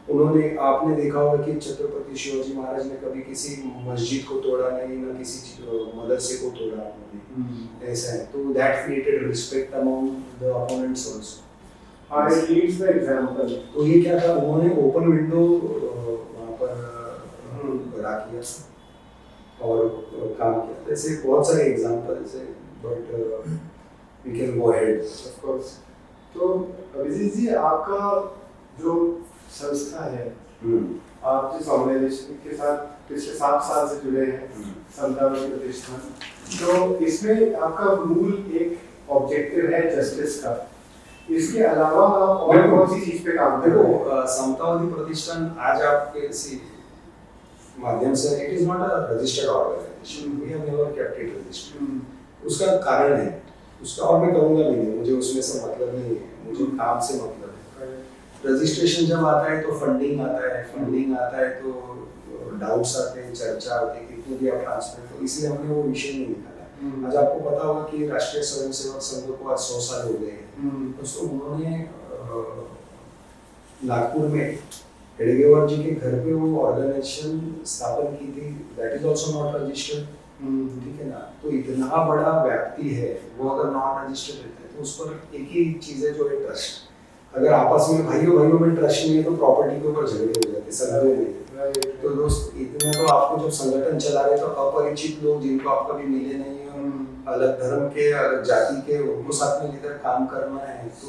उन्होंने, आपने देखा होगा कि छत्रपति शिवाजी महाराज ने कभी किसी मस्जिद को तोड़ा नहीं, ना किसी मदरसे को तोड़ा उन्होंने, ऐसा है। तो that created respect among the opponents also. It leads the example. तो ये क्या था, उन्होंने ओपन विंडो वहाँ पर बना किया और काम किया। ऐसे बहुत सारे एग्जांपल्स हैं, but we can go ahead of course. तो अभिजीत जी, आपका जो संस्था है, आप जिस ऑर्गेनाइजेशन के साथ पिछले 7 साल से जुड़े हैं, संतावली प्रतिष्ठान, तो इसमें आपका मूल एक ऑब्जेक्टिव है जस्टिस का। इसके अलावा आप और कौन सी चीज पे काम कर रहे हैं? समतावादी प्रतिष्ठान आज आपके इसी माध्यम से, it is not a registered organization, we have never kept it registered. उसका कारण है, उसका और मैं कहूँगा भी नहीं, मुझे उसमें से मतलब नहीं है, मुझे काम से मतलब है। रजिस्ट्रेशन जब आता है तो फंडिंग आता है, फंडिंग आता है तो डाउट्स आते हैं, चर्चा होती है, कितनी भी आप ट्रांसपेरेंट, तो इसलिए हमने वो विषय नहीं निकाला। आज आपको पता होगा कि राष्ट्रीय स्वयंसेवक संघ को आज 100 साल हो गए हैं। दोस्तों, उन्होंने नागपुर में हेडगेवार जी के घर पे वो ऑर्गेनाइजेशन स्थापन की थी, that is also not registered, ठीक है ना। तो इतना बड़ा व्याप्ति है, वो अगर नॉट रजिस्टर्ड रहता है तो उस पर एक ही चीज है जो है ट्रस्ट। अगर आपस में भाइयों में ट्रस्ट नहीं है तो प्रॉपर्टी के ऊपर झगड़े हो जाते, सलाह नहीं। तो दोस्त इतने तो आपको जब संगठन चला रहे तो अपरिचित लोग जिनको आप कभी मिले नहीं हो, अलग धर्म के अलग जाति के, उनको साथ में लेकर काम करना है तो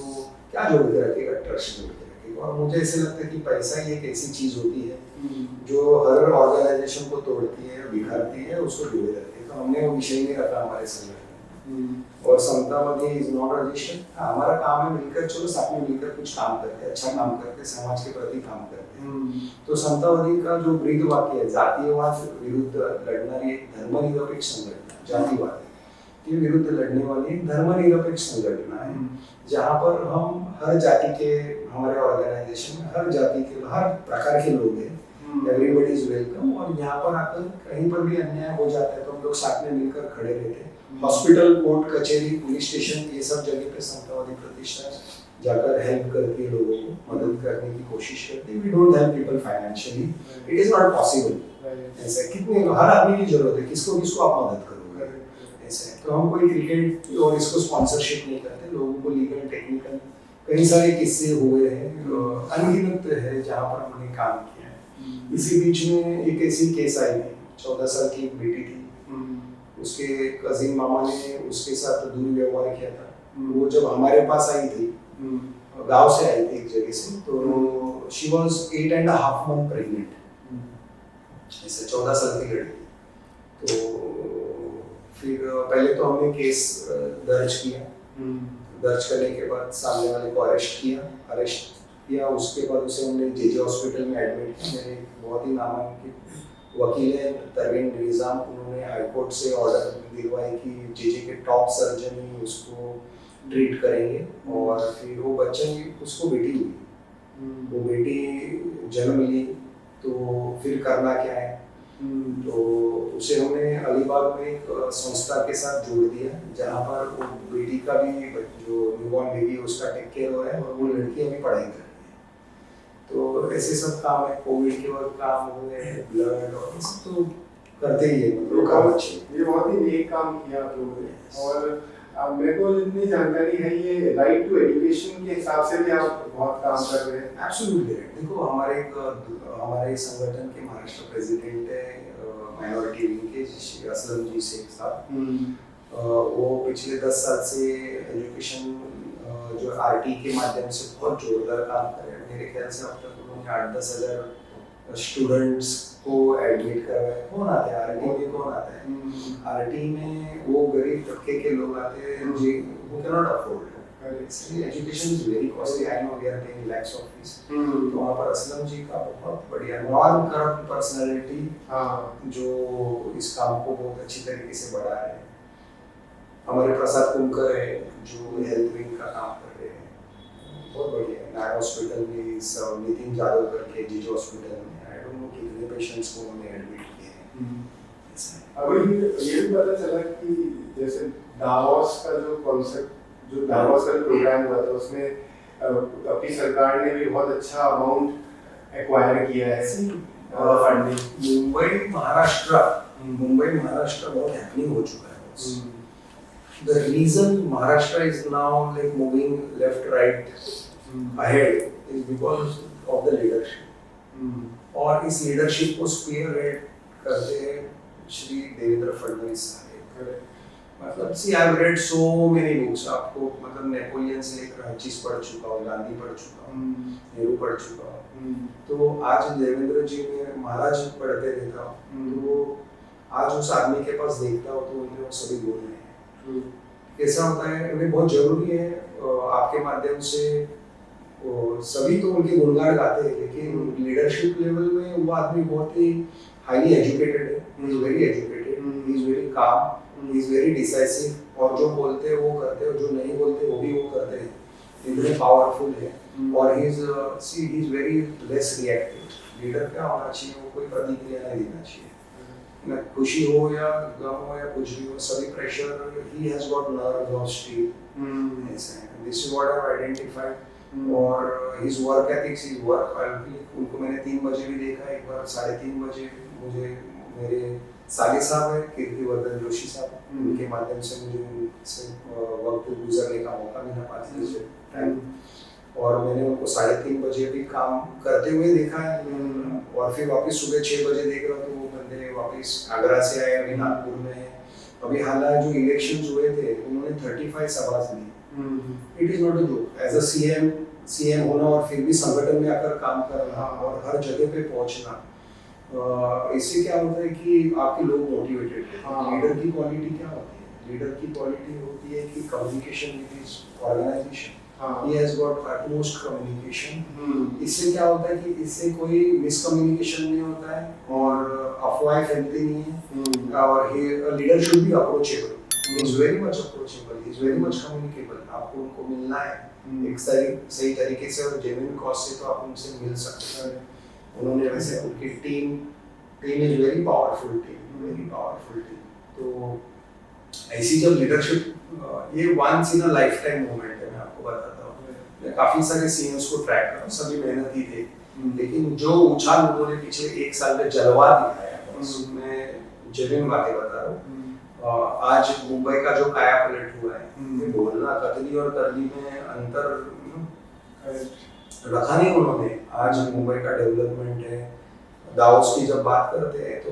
क्या जोड़ के रखेगा? ट्रस्ट जोड़ के रखेगा। और मुझे ऐसे लगता है कि पैसा ही एक ऐसी चीज होती है जो हर ऑर्गेनाइजेशन को तोड़ती है, बिखारती है, उसको डूबे रखती है। तो हमने वो विषय नहीं रखा हमारे संगठन। और समतावादी इज नॉट रजिस्टर्ड। हमारा काम है मिलकर, चलो साथ में मिलकर कुछ काम करते हैं, अच्छा काम करते हैं, समाज के प्रति काम करते हैं। तो समतावादी का जो ब्रीद वाक्य है, जातीयवाद विरुद्ध लड़ना एक धर्मनिरपेक्ष संगठन, जातिवाद के विरुद्ध लड़ने वाली एक धर्मनिरपेक्ष संगठन है, जहाँ पर हम हर जाति के, हमारे ऑर्गेनाइजेशन में हर जाति के, हर प्रकार के लोग हैं, एवरीबॉडी इज वेलकम। और यहाँ पर आकर कहीं पर भी अन्याय हो जाता है तो हम लोग साथ में मिलकर खड़े रहते हैं। हॉस्पिटल, कोर्ट कचहरी, पुलिस स्टेशन, ये सब जगह पे समतावादी प्रतिष्ठान जाकर हेल्प करती है, लोगों को मदद करने की कोशिश करती है। We don't help people financially, it is not possible. ऐसा कितने, हर आदमी की जरूरत है, किसको किसको आप मदद करोगे? ऐसा है। तो हम कोई क्रिकेट और इसको स्पॉन्सरशिप नहीं करते। लोगों को लीगल, टेक्निकल कई सारे किस्से हुए हैं, अनगिनत है जहाँ पर हमने काम किया है। इसी बीच में एक ऐसी केस आई थी, 14 साल की एक बेटी थी, उसके कजिन मामा ने उसके साथ दुर्व्यवहार किया था। वो जब हमारे पास आई थी, गांव से आई थी एक जगह से, तो शी वाज 8.5 months प्रेग्नेंट, ऐसे 14 साल की लड़की। तो फिर पहले तो हमने केस दर्ज किया। दर्ज करने के बाद सामने वाले को अरेस्ट किया। उसके बाद उसे हमने जेजे हॉस्पिटल में एडमिट किया। मेरे बहुत ही नामांकित वकील है तरवीन निजाम, उन्होंने हाईकोर्ट से ऑर्डर दिलवाए कि जेजे के टॉप सर्जन ही उसको ट्रीट करेंगे। और फिर वो बच्चा, उसको बेटी हुई, वो बेटी जन्म ली। तो फिर करना क्या है, तो उसे हमने अलीबाग में एक संस्था के साथ जोड़ दिया, जहाँ पर वो बेटी का भी, जो न्यूबॉर्न बेबी है उसका टेक केयर हो रहा है, और वो लड़की अभी पढ़ाई कर रही है। तो ऐसे सब काम है, कोविड के वक्त काम हुए, ब्लड और ये सब तो करते ही है, मतलब काम अच्छे। ये बहुत ही नेक काम किया आप लोगों ने। और मेरे को जितनी जानकारी है, ये राइट टू एजुकेशन के हिसाब से भी आप बहुत काम कर रहे हैं। Absolutely right. देखो हमारे संगठन के महाराष्ट्र प्रेसिडेंट है माइनॉरिटी विंग के श्री असलम जी शेख साहब। वो पिछले 10 साल से एजुकेशन जो आरटी के माध्यम से बहुत जोरदार काम कर रहे हैं। मेरे ख्याल से अब तक उन्होंने 8-10 हज़ार स्टूडेंट्स को एडमिट करवाया। कौन आते हैं आरटी में? कौन आता है आरटी में? वो गरीब तबके के लोग आते हैं जी, वो can not afford. Education is very costly. I know we are paying lakhs of fees. तो वहाँ पर असलम जी का बहुत बढ़िया नॉन करप्ट पर्सनालिटी जो इस काम को बहुत अच्छी तरीके से बढ़ा रहे हैं। हमारे प्रसाद कुमकर है जो हेल्थ विंग का काम कर रहे हैं, बहुत बढ़िया। नायर हॉस्पिटल में सब नितिन जादव करके जीजो हॉस्पिटल में, आई डोंट नो कितने पेशेंट्स को उन्होंने एडमिट किए हैं। अभी ये भी पता चला कि जैसे दावोस का जो कॉन्सेप्ट, जो दावोस का प्रोग्राम हुआ था, उसमें अपनी सरकार ने भी बहुत अच्छा अमाउंट एक्वायर किया है फंडिंग। मुंबई महाराष्ट्र बहुत हैपनिंग हो चुका है। The reason Maharashtra is now like moving left, right, ahead is because of the leadership. और इस leadership को spearhead करते हैं श्री देवेंद्र फडणवीस साहब। मतलब see I've read so many books। आपको मतलब नेपोलियन से लेकर हर चीज पढ़ चुका हूँ, गांधी पढ़ चुका हूँ, नेहरू पढ़ चुका हूँ। तो आज देवेंद्र जी में महाराज पढ़ते रहता हूँ, तो आज उस आदमी के पास देखता हूँ तो उनमें वो सभी गुण हैं। कैसा होता है, उन्हें बहुत जरूरी है आपके माध्यम से सभी तो उनके गुणगान गाते हैं, लेकिन लीडरशिप लेवल में वो आदमी बहुत ही हाईली एजुकेटेड है। He is very educated, he is very calm, he is very decisive. और जो बोलते हैं वो करते हैं, जो नहीं बोलते वो भी वो करते हैं। इतने पावरफुल है। और he is very less reactive. Leader क्या होना चाहिए, वो कोई प्रतिक्रिया नहीं देना चाहिए, ना खुशी हो या गम हो या कुछ भी हो, सभी pressure. He has got nerve of steel. This is what I have identified. और his work ethics, his work, उनको मैंने 3 बजे भी देखा, एक बार 3:30 बजे मुझे मेरे साले साहब है कीर्तिवर्धन जोशी साहब, उनके माध्यम से मुझे उनसे वक्त गुजरने का मौका मिला 5 बजे टाइम। और मैंने उनको 3:30 बजे भी काम करते हुए देखा है और फिर वापस सुबह 6 बजे देख रहा हूँ तो वो बंदे वापस आगरा से आए, अभी नागपुर में है। अभी हालांकि जो इलेक्शंस हुए थे उन्होंने 35 सभाएं दी। It is not a joke. As a CM होना और फिर भी संगठन में आकर काम करना और हर जगह पे पहुंचना, इससे क्या होता है कि आपके लोग मोटिवेटेड हैं। लीडर की क्वालिटी क्या होती है? लीडर की क्वालिटी होती है कि communication with his organization, he has got utmost communication. इससे क्या होता है कि इससे कोई मिसकम्युनिकेशन नहीं होता है और अफवाहें फैलती नहीं है। और leader should be approachable, he is very much approachable, he is very much communicable. आपको उनको मिलना है एक सही तरीके से और जेन्युइन कॉज से, तो आप उनसे मिल सकते हैं। उन्होंने वैसे उनकी team is very powerful team. तो ऐसी जब लीडरशिप, ये once in a lifetime moment है। मैं आपको बताता हूँ, मैं काफी सारे सीनियर्स को ट्रैक कर रहा हूँ, सभी मेहनती थे, लेकिन जो उछाल उन्होंने पिछले 1 साल में जलवा दिखाया है, मैं जेन्युइन बातें बता रहा हूँ। आज मुंबई का जो काया पलट हुआ है, ये बोलना कतली और करली में अंतर रखा नहीं उन्होंने। आज मुंबई का डेवलपमेंट है। दावोस की जब बात करते हैं तो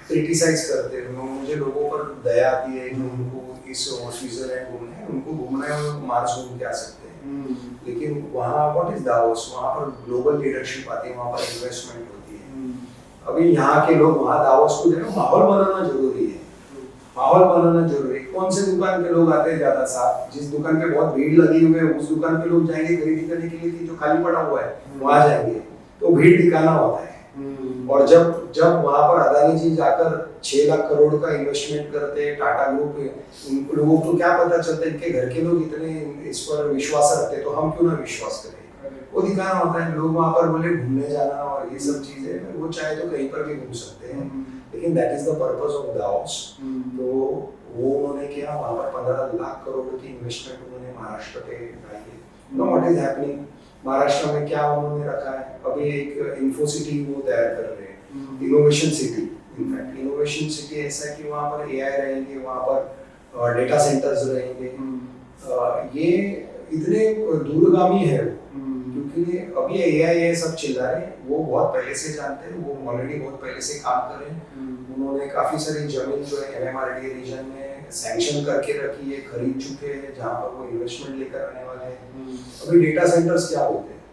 क्रिटिसाइज करते हैं, मुझे लोगों पर दया आती है कि उनको इस स्विट्जरलैंड घूमना है, उनको घूमना है और मार्स घूम के आ सकते हैं। लेकिन वहाँ व्हाट इज दावोस, वहाँ पर ग्लोबल लीडरशिप आती है, वहाँ पर इन्वेस्टमेंट होती है। अभी यहाँ के लोग वहाँ दावोस को देखो, माहौल बनाना जरूरी है। माहौल बनाना जरूरी है। कौन से दुकान के लोग आते हैं ज्यादा साथ, जिस दुकान पे बहुत भीड़ लगी हुई है उस दुकान पे लोग जाएंगे खरीदी करने के लिए, कि जो खाली पड़ा हुआ है वहाँ जाएंगे, तो भीड़ दिखाना होता है। और जब वहां पर अदानी जी जाकर 6 लाख करोड़ का इन्वेस्टमेंट करते हैं, टाटा ग्रुप, उन लोगों को क्या पता चलता है इनके घर के लोग इतने इस पर विश्वास रखते हैं, तो हम क्यों ना विश्वास करें। वो दिखाना होता है। लोग वहां पर बोले घूमने जाना और ये सब चीजें, वो चाहे तो कहीं पर भी घूम सकते हैं, लेकिन that is the purpose of Davos. तो वो उन्होंने किया, वहां पर 15 लाख करोड़ की इन्वेस्टमेंट उन्होंने महाराष्ट्र पे लाई है। Know what is happening Maharashtra में, क्या उन्होंने रखा है। अभी एक इन्फोसिटी वो तैयार कर रहे हैं, innovation city. In fact innovation city ऐसा है कि वहाँ पर एआई रहेंगे, वहाँ पर डेटा सेंटर्स रहेंगे। ये इतने दूरगामी है क्योंकि अभी एआई ये सब चल रहा है, वो बहुत पहले से जानते हैं, वो ऑलरेडी बहुत पहले से काम कर रहे हैं। उन्होंने काफी सारी जमीन जो है एमएमआरडीए रीजन में सैंक्शन करके रखी है, खरीद चुके हैं, जहाँ पर वो इन्वेस्टमेंट लेकर आने वाले हैं। अभी डेटा सेंटर्स क्या होते हैं,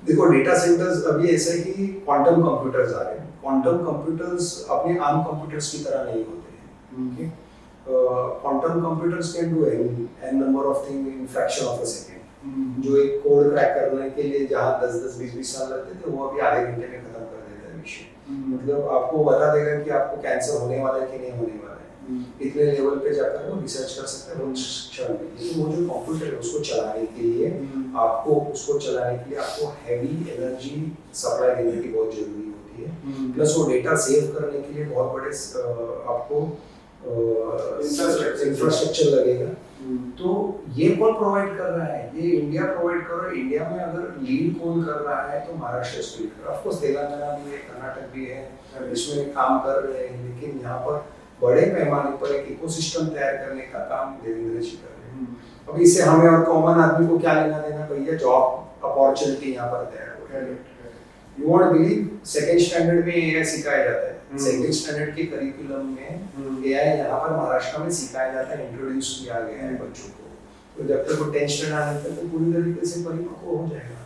देखो डेटा सेंटर्स अभी ऐसा है कि क्वांटम कंप्यूटर्स आ रहे हैं। क्वांटम कंप्यूटर्स अपने आम कंप्यूटर्स की तरह नहीं होते हैं। Quantum computers can do an number of thing in fraction of a second. जो एक कोड क्रैक करने के लिए जहाँ 10-10, 20-20 साल लगते थे, वो अभी आधे घंटे में खत्म कर देता है विषय। मतलब आपको बता देगा कि आपको कैंसर होने वाला है कि नहीं होने वाला है, इतने लेवल पे जाकर वो रिसर्च कर सकते हैं उस क्षण में। लेकिन वो जो कंप्यूटर है उसको चलाने के लिए आपको हैवी एनर्जी सप्लाई देने की बहुत जरूरी होती है। प्लस वो डेटा सेव करने के लिए बहुत बड़े आपको इंफ्रास्ट्रक्चर लगेगा। तो ये कौन प्रोवाइड कर रहा है? ये इंडिया प्रोवाइड कर रहा है। इंडिया में अगर लीड कौन कर रहा है तो महाराष्ट्र लीड कर रहा है। ऑफ कोर्स तेलंगाना भी है, कर्नाटक भी है, इसमें काम कर रहे हैं, लेकिन यहाँ पर बड़े पैमाने पर एक इकोसिस्टम तैयार करने का काम देवेंद्र जी कर रहे हैं। अब इससे हमें और कॉमन आदमी को क्या लेना देना, भैया जॉब अपॉर्चुनिटी यहाँ पर तैयार हो रही है। You won't believe, second standard में एआई सिखाया जाता है। सेकंड स्टैंडर्ड के करिकुलम में एआई यहाँ पर महाराष्ट्र में सिखाया जाता है, इंट्रोड्यूस किया गया है बच्चों को। तो जब तक वो 10th स्टैंडर्ड आने तक तो पूरी तरीके से परिपक्व हो जाएगा।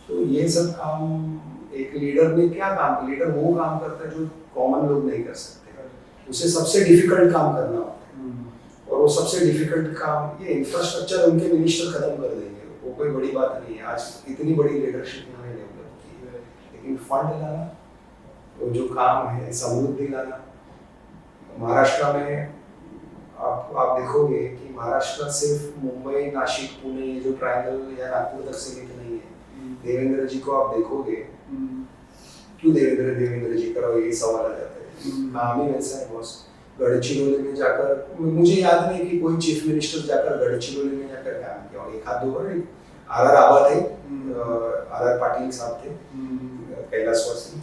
तो ये सब काम एक लीडर ने क्या काम, लीडर वो काम करता है जो कॉमन लोग नहीं कर सकते। उसे सबसे डिफिकल्ट काम करना होता है, और वो सबसे डिफिकल्ट काम, ये इंफ्रास्ट्रक्चर उनके मिनिस्टर खत्म कर देंगे, वो कोई बड़ी बात नहीं है। आज इतनी बड़ी लीडरशिप उन्होंने डेवलप की है, लेकिन फंड लाना, वो जो काम है समृद्धि लाना, महाराष्ट्र में आप देखोगे कि महाराष्ट्र सिर्फ मुंबई, नासिक, पुणे, ये जो ट्रायंगल या नागपुर तक सीमित नहीं है। देवेंद्र जी को आप देखोगे, क्यों देवेंद्र जी का ये सवाल आ जाता है। काम ही वैसा है बॉस। गढ़चिरोली में जाकर, मुझे याद नहीं कि कोई चीफ मिनिस्टर जाकर गढ़चिरोली में जाकर काम किया, एक हाथ 2 बार आर आबा थे, आर पाटिल साहब थे कैलाशवासी,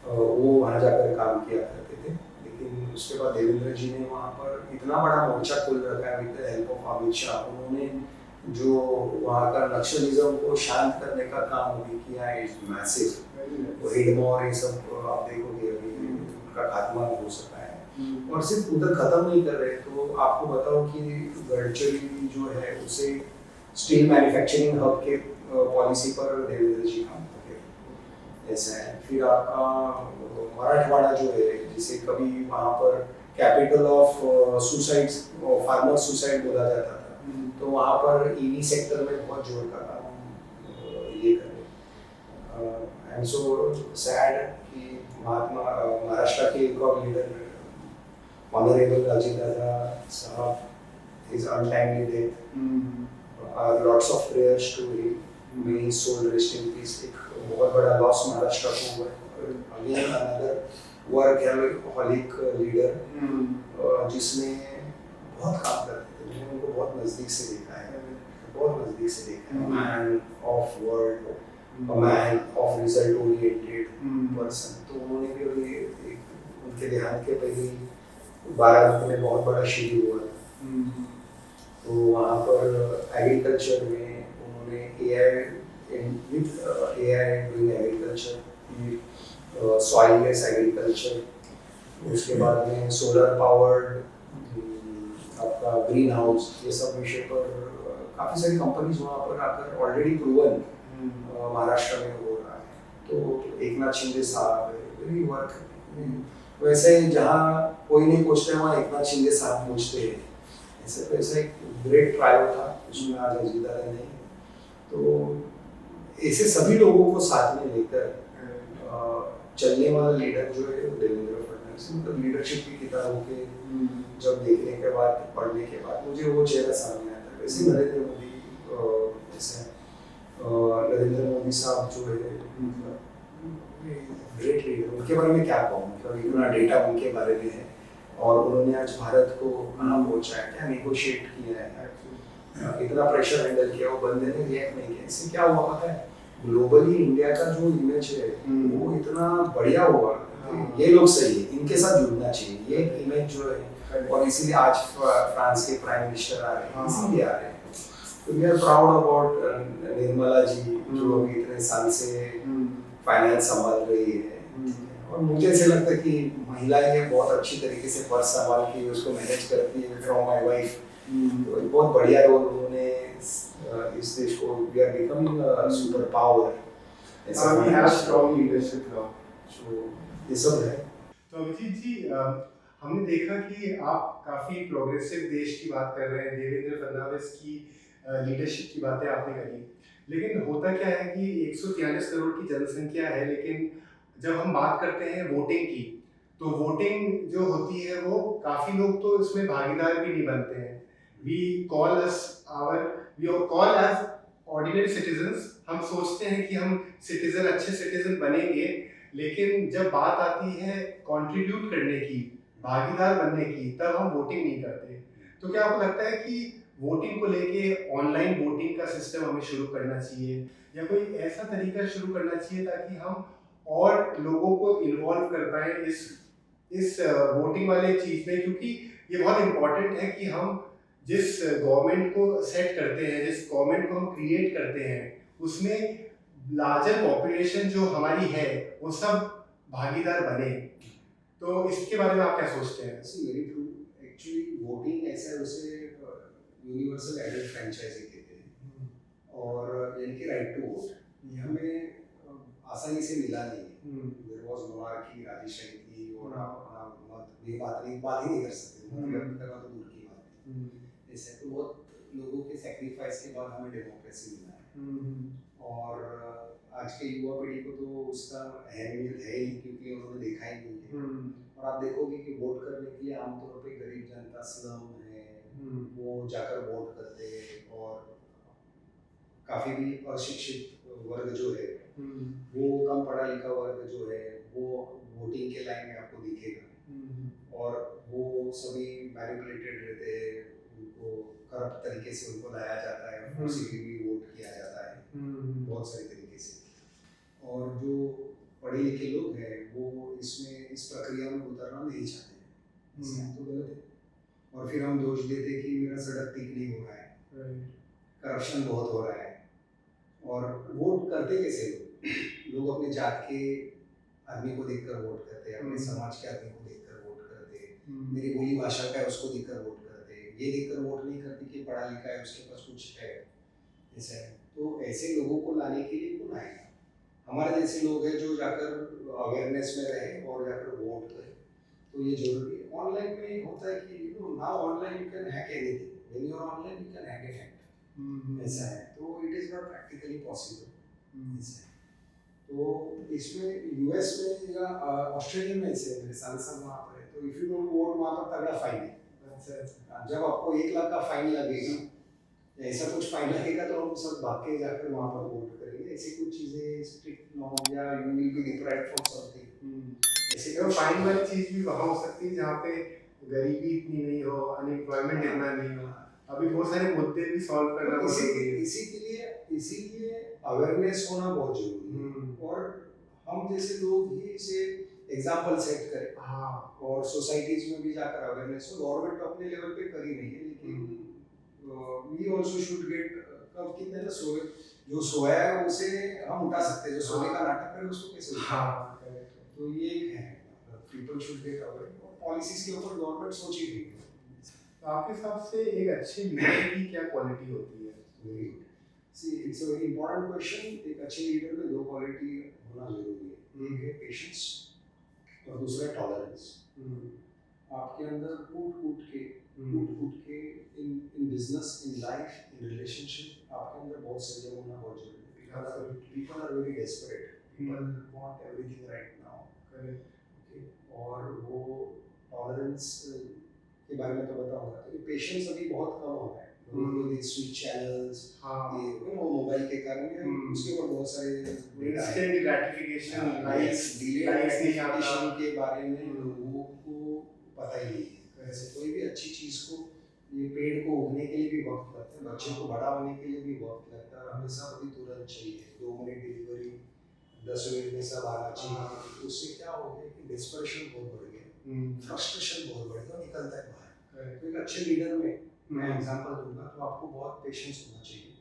वो वहाँ जाकर काम किया करते थे। लेकिन उसके बाद देवेंद्र जी ने वहाँ पर इतना बड़ा मोर्चा खोल रखा है with the help of Amit Shah. उन्होंने जो वहाँ का नक्सलिज्म को शांत करने का काम भी किया है, इज मैसिव। हिडमोर ये सब आप देखोगे अभी उनका खात्मा हो सका है। और सिर्फ उधर खत्म नहीं कर रहे, तो आपको बताओ कि गडचिरोली जो है उसे स्टील मैन्युफैक्चरिंग हब के पॉलिसी पर देवेंद्र जी काम कर रहे हैं, ऐसा है। फिर आपका मराठवाड़ा जो है, जिसे कभी वहाँ पर capital of suicides, farmer suicide बोला जाता था, तो वहाँ पर ईवी सेक्टर में बहुत जोर का काम ये कर रहे। आई एम सो सैड कि महाराष्ट्र के एक और leader honourable Ajit Dada Saheb is untimely death. Lots of prayers to him, may his soul rest in peace. एक बहुत बड़ा लॉस महाराष्ट्र को हुआ है। अगेन अनदर वर्कहॉलिक लीडर जिसने बहुत काम करते थे, मैंने उनको बहुत नज़दीक से देखा है, बहुत नज़दीक से देखा है। Man of word, a man of result oriented person. तो उन्होंने भी अभी एक उनके देहांत के पहले 12 में बहुत बड़ा शिविर हुआ था। तो वहाँ पर एग्रीकल्चर में उन्होंने AI doing agriculture, soilless agriculture, उसके बाद में सोलर पावर्ड आपका ग्रीन हाउस, ये सब विषय पर काफ़ी सारी कंपनीज वहाँ पर आकर ऑलरेडी प्रूवन महाराष्ट्र में हो रहा है। तो एकनाथ शिंदे साहब वेरी वर्क, वैसे जहाँ कोई नहीं पूछते वहाँ एकनाथ शिंदे साहब पूछते हैं। ऐसे तो ऐसा एक ग्रेट ट्रायल था, उसमें आज अजीत दादा नहीं। तो ऐसे सभी लोगों को साथ में लेकर चलने वाला लीडर जो है देवेंद्र फडणवीस, मतलब लीडरशिप की किताबों के जब देखने के बाद, पढ़ने के बाद मुझे वो चेहरा सामने आता है। वैसे नरेंद्र मोदी, ऐसे नरेंद्र मोदी साहब जो है ग्रेट लीडर, उनके बारे में क्या कहूँ, मतलब इतना डेटा उनके बारे में है और उन्होंने आज भारत को कहाँ पहुँचाया, क्या नेगोशिएट किया है, इतना प्रेशर हैंडल किया, वो बंदे ने रिएक्ट नहीं किया। इससे क्या हुआ पता है, ग्लोबली इंडिया का जो इमेज है वो इतना बढ़िया हुआ। ये लोग सही है, इनके साथ जुड़ना चाहिए, ये इमेज जो है। और इसीलिए आज फ्रांस के प्राइम मिनिस्टर आ रहे हैं, इसीलिए आ रहे हैं। तो we are proud about Nirmala ji, जो अभी इतने साल से फाइनेंस संभाल रही है। और मुझे ऐसे लगता है कि महिलाएं बहुत अच्छी तरीके से पर्स संभाल के उसको मैनेज करती है, फ्रॉम माय वाइफ। तो बहुत बढ़िया रोल उन्होंने इस देश को, we are becoming super power, ऐसा we have strong leadership now. So ये सब है। तो अभिजीत जी, हमने देखा कि आप काफी प्रोग्रेसिव देश की बात कर रहे हैं, देवेंद्र फडणवीस की लीडरशिप की बातें आपने करी, लेकिन होता क्या है कि 143 करोड़ की जनसंख्या है, लेकिन जब हम बात करते हैं वोटिंग की, तो वोटिंग जो होती है वो काफी लोग तो इसमें भागीदार भी नहीं बनते हैं। We call as ordinary citizens, हम सोचते हैं कि हम सिटीजन, अच्छे सिटीजन बनेंगे, लेकिन जब बात आती है कंट्रीब्यूट करने की, भागीदार बनने की, तब हम वोटिंग नहीं करते। तो क्या आपको लगता है कि वोटिंग को लेके ऑनलाइन वोटिंग का सिस्टम हमें शुरू करना चाहिए, या कोई ऐसा तरीका शुरू करना चाहिए ताकि हम और लोगों को इन्वॉल्व कर पाए इस वोटिंग वाले चीज में? क्योंकि ये बहुत इम्पोर्टेंट है कि हम जिस गवर्नमेंट को सेट करते हैं, जिस गवर्नमेंट को हम क्रिएट करते हैं, उसमें लार्जर पॉपुलेशन जो हमारी है वो सब भागीदार बने। तो इसके बारे में आप क्या सोचते हैं? Very true. एक्चुअली वोटिंग ऐसा है, उसे यूनिवर्सल एडल्ट फ्रेंचाइजी कहते हैं, और यानी कि राइट टू वोट, ये हमें आसानी से मिला नहीं। देयर वाज मोनार्की, राजशाही थी, और आप मत ये बात ही नहीं कर सकते, मत व्यक्त करना तो दूर की बात है। ऐसे तो बहुत लोगों के सेक्रीफाइस के बाद हमें डेमोक्रेसी मिला है। और आज के युवा पीढ़ी को तो उसका अहमियत है ही, क्योंकि उन्होंने देखा ही नहीं है। और आप देखोगे कि वोट करने के लिए आमतौर पे गरीब जनता, स्लम है, वो जाकर वोट करते हैं। और काफ़ी भी अशिक्षित वर्ग जो है, वो कम पढ़ा लिखा वर्ग जो है, वो वोटिंग के लाइन में आपको दिखेगा। और वो सभी मैनिपुलेटेड रहते हैं, उनको करप्ट तरीके से उनको लाया जाता है, फोर्सफुली भी वोट किया जाता है बहुत सारे तरीके से। और जो पढ़े लिखे लोग हैं वो इसमें, इस प्रक्रिया में उतरना नहीं चाहते हैं, तो गलत है। और फिर हम दोष देते कि मेरा सड़क ठीक नहीं हो रहा है, करप्शन बहुत हो रहा है। और वोट करते कैसे लोग अपने जात के आदमी को देखकर वोट करते हैं, अपने समाज के आदमी को देखकर वोट करते हैं, मेरी बोली भाषा का है उसको देखकर वोट करते हैं, ये देखकर वोट नहीं करते कि पढ़ा लिखा है उसके पास कुछ है, ऐसा है। तो ऐसे लोगों को लाने के लिए कौन आएगा? हमारे जैसे लोग हैं जो जाकर अवेयरनेस में रहे और जाकर वोट करें, तो ये जरूरी है। ऑनलाइन में होता है कि now online you can hack anything, when you are online you can hack anything, ऐसा है। तो it is not practically possible, ऐसा है। तो इसमें यूएस में या ऑस्ट्रेलिया में ऐसे मेरे साल वहाँ पर है, तो इफ यू डोंट वोट वहाँ पर तगड़ा फाइन है। जब आपको 1 लाख का फाइन लगेगा, ऐसा कुछ फाइन लगेगा तो हम सब भाग के जाकर वहाँ पर वोट करेंगे। ऐसी कुछ चीज़ें स्ट्रिक्ट लॉ या you will be deprived from something, ऐसे तो फाइन वाली चीज भी वहाँ हो सकती है जहाँ पे गरीबी इतनी नहीं हो, अनएम्प्लॉयमेंट इतना नहीं हो। अभी बहुत सारे मुद्दे भी सॉल्व करना पड़ेंगे। इसीलिए अवेयरनेस होना बहुत जरूरी है। और हम जैसे लोग ही इसे एग्जाम्पल सेट करें। हाँ। और सोसाइटीज में भी जाकर अवेयरनेस हो। गवर्नमेंट अपने लेवल पे कर ही नहीं है, लेकिन वी ऑल्सो शुड गेट, कब कितने ना सोए जो सोया है उसे हम उठा सकते हैं, जो सोने का नाटक करे उसको कैसे उठा। तो ये एक है, पीपल शुड गेट अवेयर और पॉलिसीज के ऊपर गवर्नमेंट सोच ही रही है। तो आपके हिसाब से एक अच्छे लीडर की क्या क्वालिटी होती है? Very good. See it's a very important question. एक अच्छे लीडर में 2 क्वालिटी होना जरूरी है। एक है पेशेंस और दूसरा टॉलरेंस। आपके अंदर कूट कूट के in business, in life, in relationship आपके अंदर बहुत संयम होना बहुत जरूरी है। People are very desperate, people want everything right now, okay. और वो टॉलरेंस के बारे में तो बताऊंगा। तो पेशेंस अभी बहुत कम हो रहा है। ये स्विच चैनल्स, ये मोबाइल के कारण उसके ऊपर बहुत सारे इंस्टेंट ग्रेटिफिकेशन, लाइक्स के बारे में लोगों को पता ही नहीं है। वैसे कोई भी अच्छी चीज को, ये पेड़ को उगने के लिए भी वक्त लगता है, बच्चे को बड़ा होने के लिए भी वक्त लगता है। हमेशा अभी तुरंत चाहिए, 2 मिनट डिलीवरी, 10 मिनट में सब आना चाहिए। उससे क्या हो गया कि डेस्परेशन बहुत बढ़ गया, फ्रस्ट्रेशन बहुत बढ़ गया, निकलता है बाहर। तो एक अच्छे लीडर में मैं एग्जांपल दूंगा, तो आपको बहुत पेशेंस होना चाहिए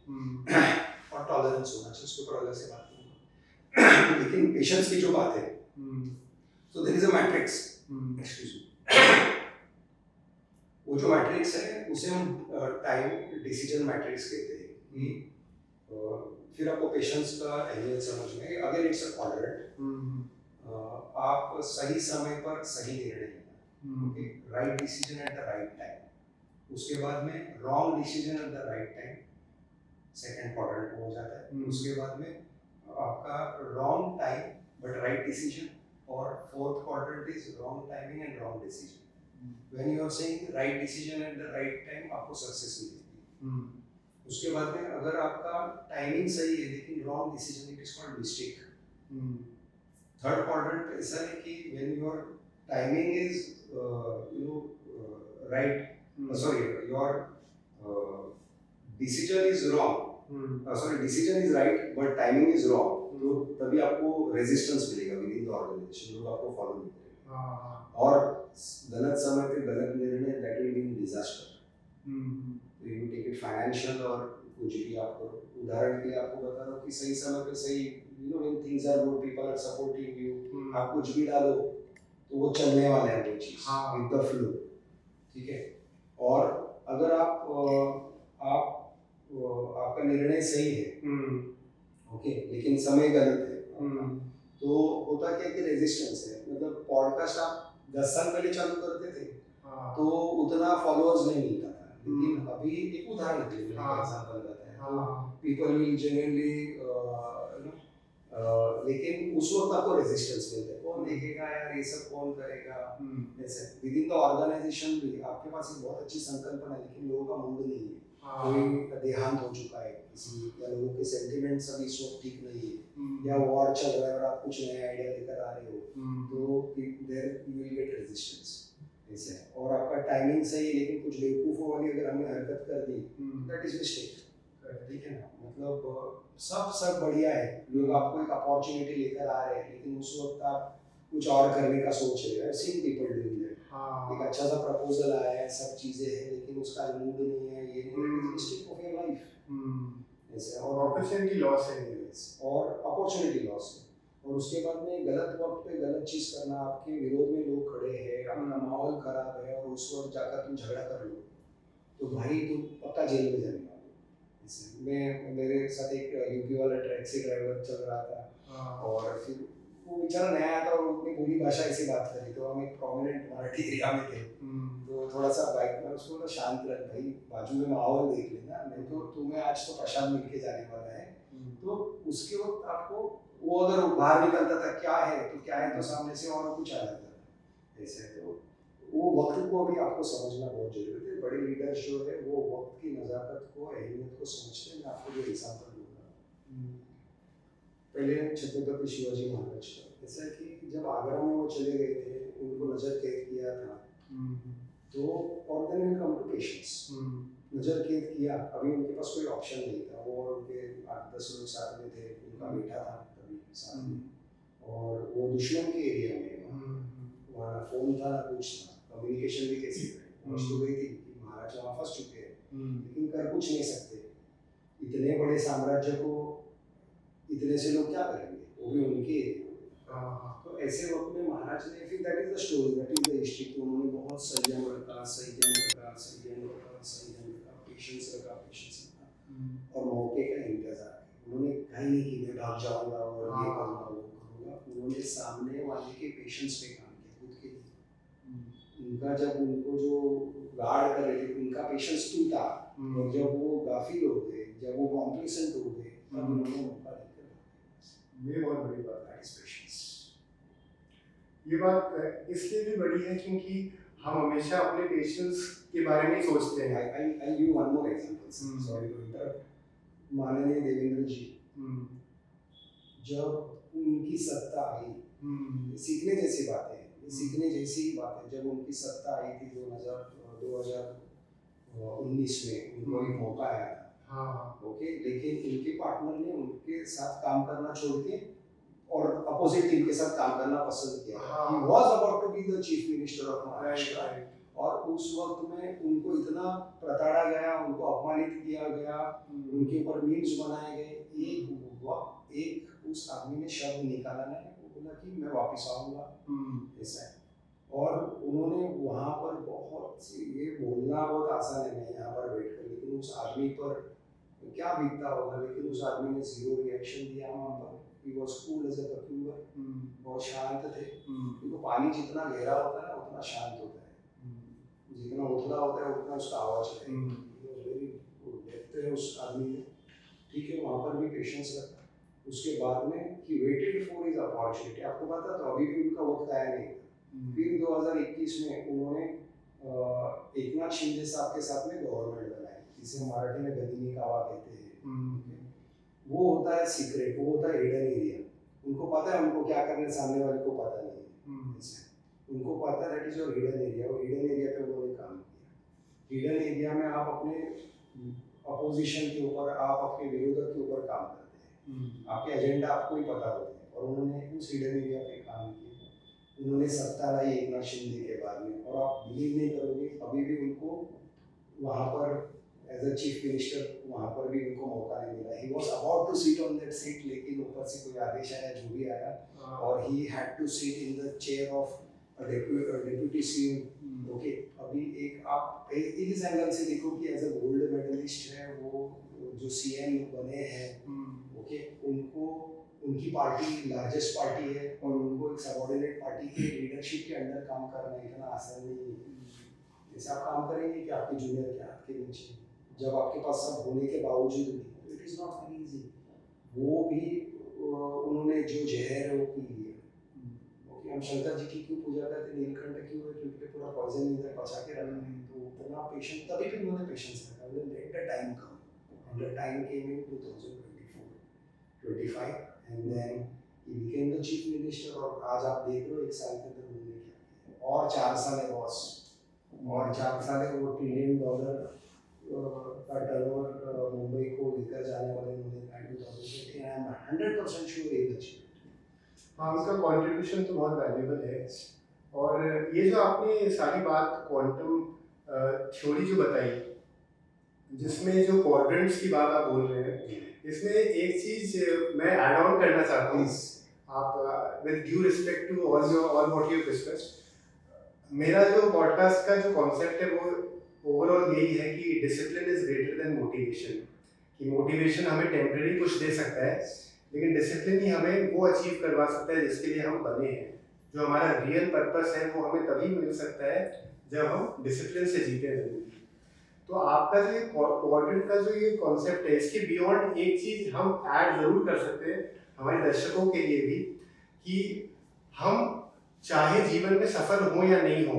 और टॉलरेंस होना चाहिए, उसके ऊपर अलग से बात करूंगा। लेकिन पेशेंस की जो बात है, तो there is a matrix, excuse me, वो जो मैट्रिक्स है उसे हम टाइम डिसीजन मैट्रिक्स कहते हैं। फिर आपको पेशेंस का अहमियत समझ में, अगर इट्स अ क्वाड्रेंट, आप सही समय पर सही निर्णय लेना, right decision at the right time. उसके बाद में wrong decision at the right time, second quadrant हो जाता है। उसके बाद में आपका wrong time but right decision, और fourth quadrant is wrong timing and wrong decision. When you are saying right decision at the right time, आपको success मिलेगी। उसके बाद में अगर आपका टाइमिंग सही है लेकिन wrong decision, it is called mistake. Third quadrant ऐसा है कि when your timing is right, sorry, your decision is wrong, sorry, decision is right but timing is wrong, तो तभी आपको रेजिस्टेंस मिलेगा विद इन द ऑर्गेनाइजेशन, लोग आपको follow नहीं करेंगे। और गलत समय पे गलत निर्णय, दैट विल बी डिजास्टर। तो यू टेक इट फाइनेंशियल और कुछ भी आप करो। उदाहरण के लिए आपको बता रहा हूँ कि सही समय पे सही, you know, when things are good, people are supporting you, आप कुछ भी डालो तो वो चलने वाला है वो चीज विद द फ्लो, ठीक है। और अगर आपका निर्णय सही है, ओके, लेकिन समय गलत है, तो होता क्या कि रेजिस्टेंस है। मतलब पॉडकास्ट आप 10 साल पहले चालू करते थे तो उतना फॉलोअर्स नहीं मिलता था, लेकिन अभी एक उदाहरण के लिए एग्जांपल बताते हैं, तो पीपल विल जेन्युइनली, लेकिन उस वक्त आपको रेजिस्टेंस मिलता है, कौन देखेगा यार, ये सब कौन करेगा, ऐसे। विद इन द ऑर्गेनाइजेशन भी आपके पास एक बहुत अच्छी संकल्पना है, लेकिन लोगों का मूड नहीं है, कोई देहांत हो चुका है किसी, या लोगों के सेंटिमेंट्स अभी इस वक्त ठीक नहीं है, या वॉर चल रहा है और आप कुछ नया आइडिया लेकर आ रहे हो, तो there you will get resistance, ऐसे। और आपका टाइमिंग सही है लेकिन कुछ बेवकूफ़ों वाली अगर हमने हरकत कर दी, दैट इज मिस्टेक, ठीक है ना। मतलब सब बढ़िया है, लोग आपको एक अपॉर्चुनिटी लेकर आ रहे हैं, लेकिन उस वक्त आप कुछ और करने का सोच रहे हो। I have seen people doing that. हाँ। एक अच्छा सा प्रपोजल आया है, सब चीजें हैं, लेकिन उसका मूड नहीं है, ये नहीं, मिस्टेक ऑफ योर लाइफ ऐसे। और अपॉर्चुनिटी लॉस है anyways। और अपॉर्चुनिटी लॉस है, और उसके बाद में गलत वक्त पे गलत चीज करना, आपके विरोध में लोग खड़े हैं, आपका माहौल खराब है, और उस वक्त जाकर तुम झगड़ा कर लो तो भाई तुम पक्का जेल में जाने वाले हो। इससे मैं, मेरे साथ एक यूपी वाला टैक्सी ड्राइवर चल रहा था, और फिर वो बेचारा नया आया था और उसने पूरी भाषा ऐसी बात करी, तो हम एक प्रोमिनेंट मराठी एरिया में थे, तो थोड़ा सा बाइक में उसको बोला शांत रख भाई, बाजू में माहौल देख लेना, नहीं तो तुम्हें आज तो प्रसाद मिल के जाने वाला है। तो उसके वक्त आपको वो अगर बाहर निकलता था क्या है तो सामने से और कुछ आ जाता था ऐसे। तो वो वक्त को अभी आपको समझना बहुत जरूरी है। बड़े लीडर्स जो है वो वक्त की नज़ाकत को, अहमियत को समझते हैं। मैं आपको जो एग्जाम्पल दूंगा, पहले छत्रपति शिवाजी महाराज का, जैसा कि जब आगरा में वो चले गए थे, उनको नजर कैद किया था, तो और then will come to patience, नजर कैद किया, अभी उनके पास कोई ऑप्शन नहीं था, वो और उनके 8-10 लोग साथ में थे, उनका बेटा था तभी साथ में, और वो दुश्मन के एरिया में, वहाँ ना फोन था ना कुछ था, कम्युनिकेशन भी कैसे करें, पहुँच तो गई थी कि महाराज वहाँ फंस चुके हैं, लेकिन कर कुछ नहीं सकते, इतने बड़े साम्राज्य को इतने से लोग क्या करेंगे, वो भी उनके। तो ऐसे वक्त में महाराज ने, फिर that is the story, that is the history, कि उन्होंने बहुत संयम रखा, पेशेंस रखा, और मौके का इंतजार किया। उन्होंने कहीं नहीं कि मैं भाग जाऊंगा और ये करूंगा वो करूंगा, उन्होंने सामने वाले के पेशेंस पे काम किया, खुद के लिए। उनका जब उनको जो गार्ड कर रहे थे, उनका पेशेंस टूटा, और जब वो गाफिल हो गए, जब वो कॉम्प्लिसेंट हो गए, तब उन्होंने मौका लेकर, ये बहुत बड़ी बात है। That is patience. ये बात इसलिए भी बड़ी है क्योंकि हम हमेशा अपने पेशेंस के बारे में ही सोचते हैं। I'll give one more example. Sorry to interrupt. माननीय देवेंद्र जी, जब उनकी सत्ता आई, सीखने जैसी बात है, सीखने जैसी ही बात है, जब उनकी सत्ता आई थी 2019 में, उनको एक मौका आया था, ओके, लेकिन उनके पार्टनर ने उनके साथ काम करना छोड़ के और अपोजिट टीम के साथ काम करना पसंद किया। He was about to be the chief minister of Maharashtra, और उस वक्त में उनको इतना प्रताड़ा गया, उनको अपमानित किया गया, उनके ऊपर मीम्स बनाए गए, एक उस आदमी ने शब्द निकाला नहीं, वो बोला कि मैं वापस आऊंगा, ऐसा है। और उन्होंने वहाँ पर बहुत, ये बोलना बहुत आसान है मैं यहाँ पर बैठकर, लेकिन उस आदमी पर क्या बीतता होगा, लेकिन उस आदमी ने जीरो रिएक्शन दिया वहाँ पर। He was cool as a cucumber, बहुत शांत थे, क्योंकि पानी जितना गहरा होता है ना उतना शांत होता है, जितना उथला होता है उतना उसका आवाज है। वेरी डेप्थ है उस आदमी में, ठीक है, वहाँ पर भी पेशेंस रखा। उसके बाद में he waited for his opportunity, आपको पता तो अभी भी उनका वक्त आया नहीं था। फिर 2021 में उन्होंने एकनाथ शिंदे साहब के साथ में गवर्नमेंट बनाई, जिसे मराठी में गदिनी कावा कहते हैं। वो होता है सीक्रेट, वो होता है हिडन एरिया, उनको पता है उनको क्या करना है, सामने वाले को पता नहीं है, उनको पता है that is your hidden area. वो हिडन एरिया पे उन्होंने काम किया। हिडन एरिया में आप अपने अपोजिशन के ऊपर, आप अपने विरोधक के ऊपर काम करते हैं, आपके एजेंडा आपको ही पता होते हैं, और उन्होंने उस हिडन एरिया पे काम किया। उन्होंने सत्ता लाई एकनाथ शिंदे के बाद में, और आप बिलीव नहीं करोगे, अभी भी उनको वहाँ पर एज अ चीफ मिनिस्टर वहाँ पर भी उनको मौका नहीं मिला। He was about to seat on that seat, लेकिन ऊपर से कोई आदेश आया, जो भी आया, और he had to seat in the chair of deputy CM. Okay, अभी एक आप इस एंगल से देखो कि एज अ गोल्ड मेडलिस्ट है वो, जो सीएम बने हैं, ओके, उनको उनकी पार्टी लार्जेस्ट पार्टी है, और उनको एक सबऑर्डिनेट पार्टी के लीडरशिप के अंडर काम करना इतना आसान नहीं है। जैसे आप काम करेंगे कि आपके जूनियर के हाथ के नीचे, जब आपके पास सब होने के बावजूद भी, it is not very easy. वो भी उन्होंने जो जहर है वो पी लिया। ओके, हम शंकर जी की क्यों पूजा करते, नीलकंठ क्यों है, क्योंकि पूरा पॉइजन इधर पचा के रखा है, तो उतना पेशेंस, तभी भी उन्होंने पेशेंस रखा, let the time come, and the time came in 2024-25, and then he became the chief minister. और आज आप देख रहे हो 1 साल के अंदर उन्होंने क्या किया, और 4 साल है बॉस, और 4 साल है वो $1 ट्रिलियन का टर्नओवर मुंबई को लेकर जाने वाले उन्होंने 2020, आई एम 100% श्योर ये अचीव। हाँ, उनका कंट्रीब्यूशन तो बहुत वैल्यूबल है। और ये जो आपने सारी बात क्वांटम थ्योरी जो बताई, जिसमें जो क्वाड्रेंट्स की बात आप बोल रहे हैं, इसमें एक चीज मैं ऐड ऑन करना चाहता हूँ। आप with due respect to all what you discussed, मेरा जो पॉडकास्ट का जो कॉन्सेप्ट है वो ओवरऑल यही है कि discipline is greater than motivation. कि मोटिवेशन हमें टेम्परेरी कुछ दे सकता है, लेकिन डिसिप्लिन ही हमें वो अचीव करवा सकता है जिसके लिए हम बने हैं। जो हमारा रियल पर्पस है वो हमें तभी मिल सकता है जब हम डिसिप्लिन से जीते हैं जिंदगी। तो आपका जो ये क्वाड्रेंट का जो ये कॉन्सेप्ट है, इसके बियॉन्ड एक चीज हम ऐड जरूर कर सकते हैं हमारे दर्शकों के लिए भी, कि हम चाहे जीवन में सफल हो या नहीं हो,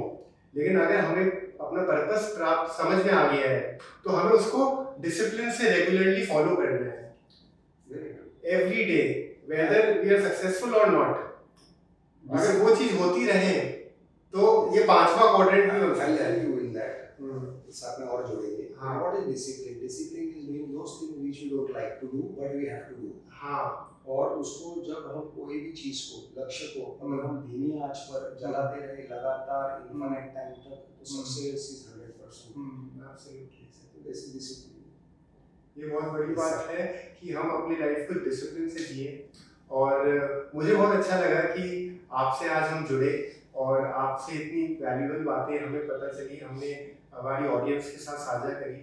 लेकिन अगर हमें अपना पर्पस प्राप्त समझ में आ गया है तो हमें उसको डिसिप्लिन से रेगुलरली फॉलो करना है every day, whether we are successful और नॉट। अगर वो चीज होती रहे तो ये पांचवा क्वाड्रेंट भी हो सकता है। साथ में और जोड़ेंगे। हाँ। What is discipline? Discipline is doing those things which we don't like to do, but we have to do. हाँ, और उसको जब हम कोई भी चीज को, लक्ष्य को अगर हम धीमी आंच पर जलाते रहे लगातार इन्फिनिट टाइम तक, तो success is 100%। absolutely. This is discipline. ये बहुत बड़ी बात है कि हम अपनी लाइफ को डिसिप्लिन से जिए। और मुझे बहुत अच्छा लगा कि आपसे आज हम जुड़े और आपसे इतनी वैल्यूबल बातें हमें पता चली, हमने हमारी ऑडियंस के साथ साझा करी।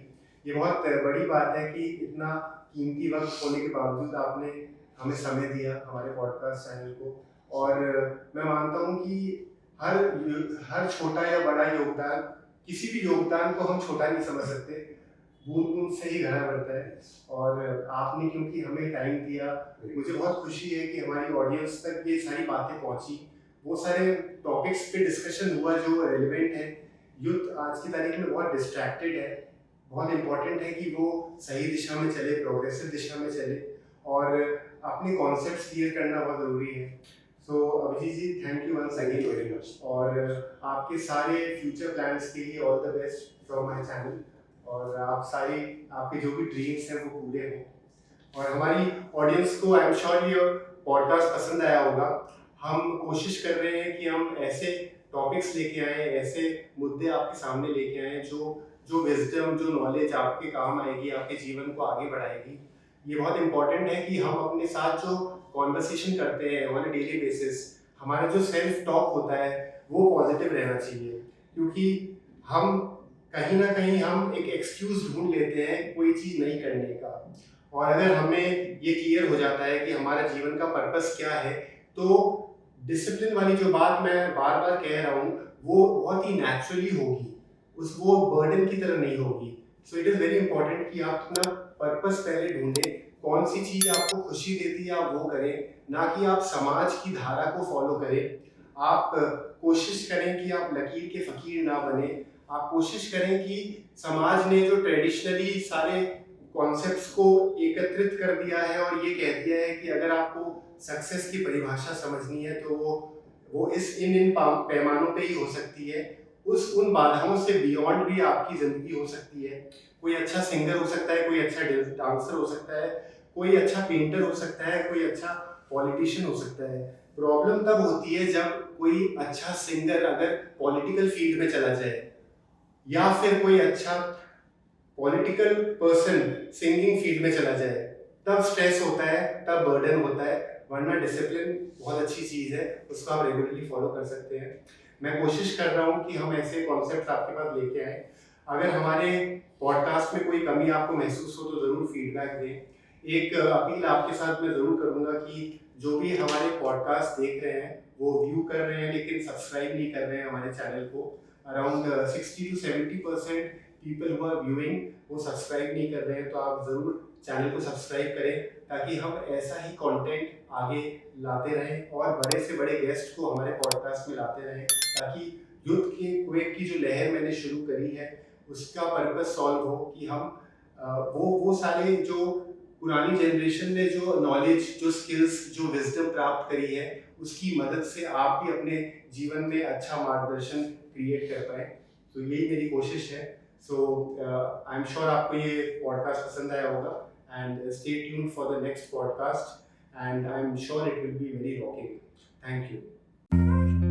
ये बहुत बड़ी बात है कि इतना कीमती वक्त होने के बावजूद आपने हमें समय दिया हमारे पॉडकास्ट चैनल को। और मैं मानता हूँ कि हर छोटा या बड़ा योगदान, किसी भी योगदान को हम छोटा नहीं समझ सकते, बूंद बूंद से ही घड़ा बढ़ता है। और आपने क्योंकि हमें टाइम दिया, मुझे बहुत खुशी है कि हमारी ऑडियंस तक ये सारी बातें पहुंची, वो सारे टॉपिक्स पे डिस्कशन हुआ जो रेलिवेंट है। यूथ आज की तारीख में बहुत डिस्ट्रैक्टेड है, बहुत इंपॉर्टेंट है कि वो सही दिशा में चले, प्रोग्रेसिव दिशा में चले और अपने कॉन्सेप्ट्स क्लियर करना बहुत ज़रूरी है। So Abhijit ji, thank you once again very much, और आपके सारे फ्यूचर प्लान्स के लिए all the best from my channel, और आपके जो भी ड्रीम्स हैं वो पूरे हों। और हमारी ऑडियंस को आई एम श्योर ये पॉडकास्ट पसंद आया होगा। हम कोशिश कर रहे हैं कि हम ऐसे टॉपिक्स लेके आए, ऐसे मुद्दे आपके सामने लेके आए जो विजडम, जो नॉलेज आपके काम आएगी, आपके जीवन को आगे बढ़ाएगी। ये बहुत इंपॉर्टेंट है कि हम अपने साथ जो कॉन्वर्सेशन करते हैं ऑन अ डेली बेसिस, हमारा जो सेल्फ टॉक होता है वो पॉजिटिव रहना चाहिए, क्योंकि हम कहीं ना कहीं हम एक एक्सक्यूज ढूंढ लेते हैं कोई चीज़ नहीं करने का। और अगर हमें ये क्लियर हो जाता है कि हमारा जीवन का पर्पस क्या है, तो डिसिप्लिन वाली जो बात मैं बार बार कह रहा हूँ वो बहुत ही नेचुरली होगी, वो बर्डन की तरह नहीं होगी। So it is very important कि आप अपना पर्पस पहले ढूंढें, कौन सी चीज़ आपको खुशी देती है आप वो करें, ना कि आप समाज की धारा को फॉलो करें। आप कोशिश करें कि आप लकीर के फ़कीर ना बने। आप कोशिश करें कि समाज ने जो ट्रेडिशनली सारे कॉन्सेप्ट्स को एकत्रित कर दिया है और ये कह दिया है कि अगर आपको सक्सेस की परिभाषा समझनी है तो वो इन पैमानों पे ही हो सकती है। उन बाधाओं से बियॉन्ड भी आपकी ज़िंदगी हो सकती है। कोई अच्छा सिंगर हो सकता है, कोई अच्छा डांसर हो सकता है, कोई अच्छा पेंटर हो सकता है, कोई अच्छा पॉलिटिशियन हो सकता है। प्रॉब्लम तब होती है जब कोई अच्छा सिंगर अगर पॉलिटिकल फील्ड में चला जाए, या फिर कोई अच्छा पॉलिटिकल पर्सन सिंगिंग फील्ड में चला जाए, तब स्ट्रेस होता है, तब बर्डन होता है। वरना डिसिप्लिन बहुत अच्छी चीज़ है, उसको आप रेगुलरली फॉलो कर सकते हैं। मैं कोशिश कर रहा हूँ कि हम ऐसे कॉन्सेप्ट आपके पास लेके आए। अगर हमारे पॉडकास्ट में कोई कमी आपको महसूस हो तो ज़रूर फीडबैक दें। एक अपील आपके साथ मैं ज़रूर करूँगा कि जो भी हमारे पॉडकास्ट देख रहे हैं वो व्यू कर रहे हैं लेकिन सब्सक्राइब नहीं कर रहे हैं हमारे चैनल को। Around 60 to 70% people who are viewing वो सब्सक्राइब नहीं कर रहे हैं, तो आप ज़रूर चैनल को सब्सक्राइब करें ताकि हम ऐसा ही कंटेंट आगे लाते रहें और बड़े से बड़े गेस्ट को हमारे पॉडकास्ट में लाते रहें, ताकि यूथ के क्वेक की जो लहर मैंने शुरू करी है उसका पर्पस सॉल्व हो कि हम वो सारे जो पुरानी जनरेशन ने जो नॉलेज, जो स्किल्स, जो विजडम प्राप्त करी है उसकी मदद से आप भी अपने जीवन में अच्छा मार्गदर्शन क्रिएट कर पाए। तो यही मेरी कोशिश है। सो आई एम श्योर आपको ये पॉडकास्ट पसंद आया होगा, and stay tuned for the next podcast, and I am sure it will be very rocking. Thank you.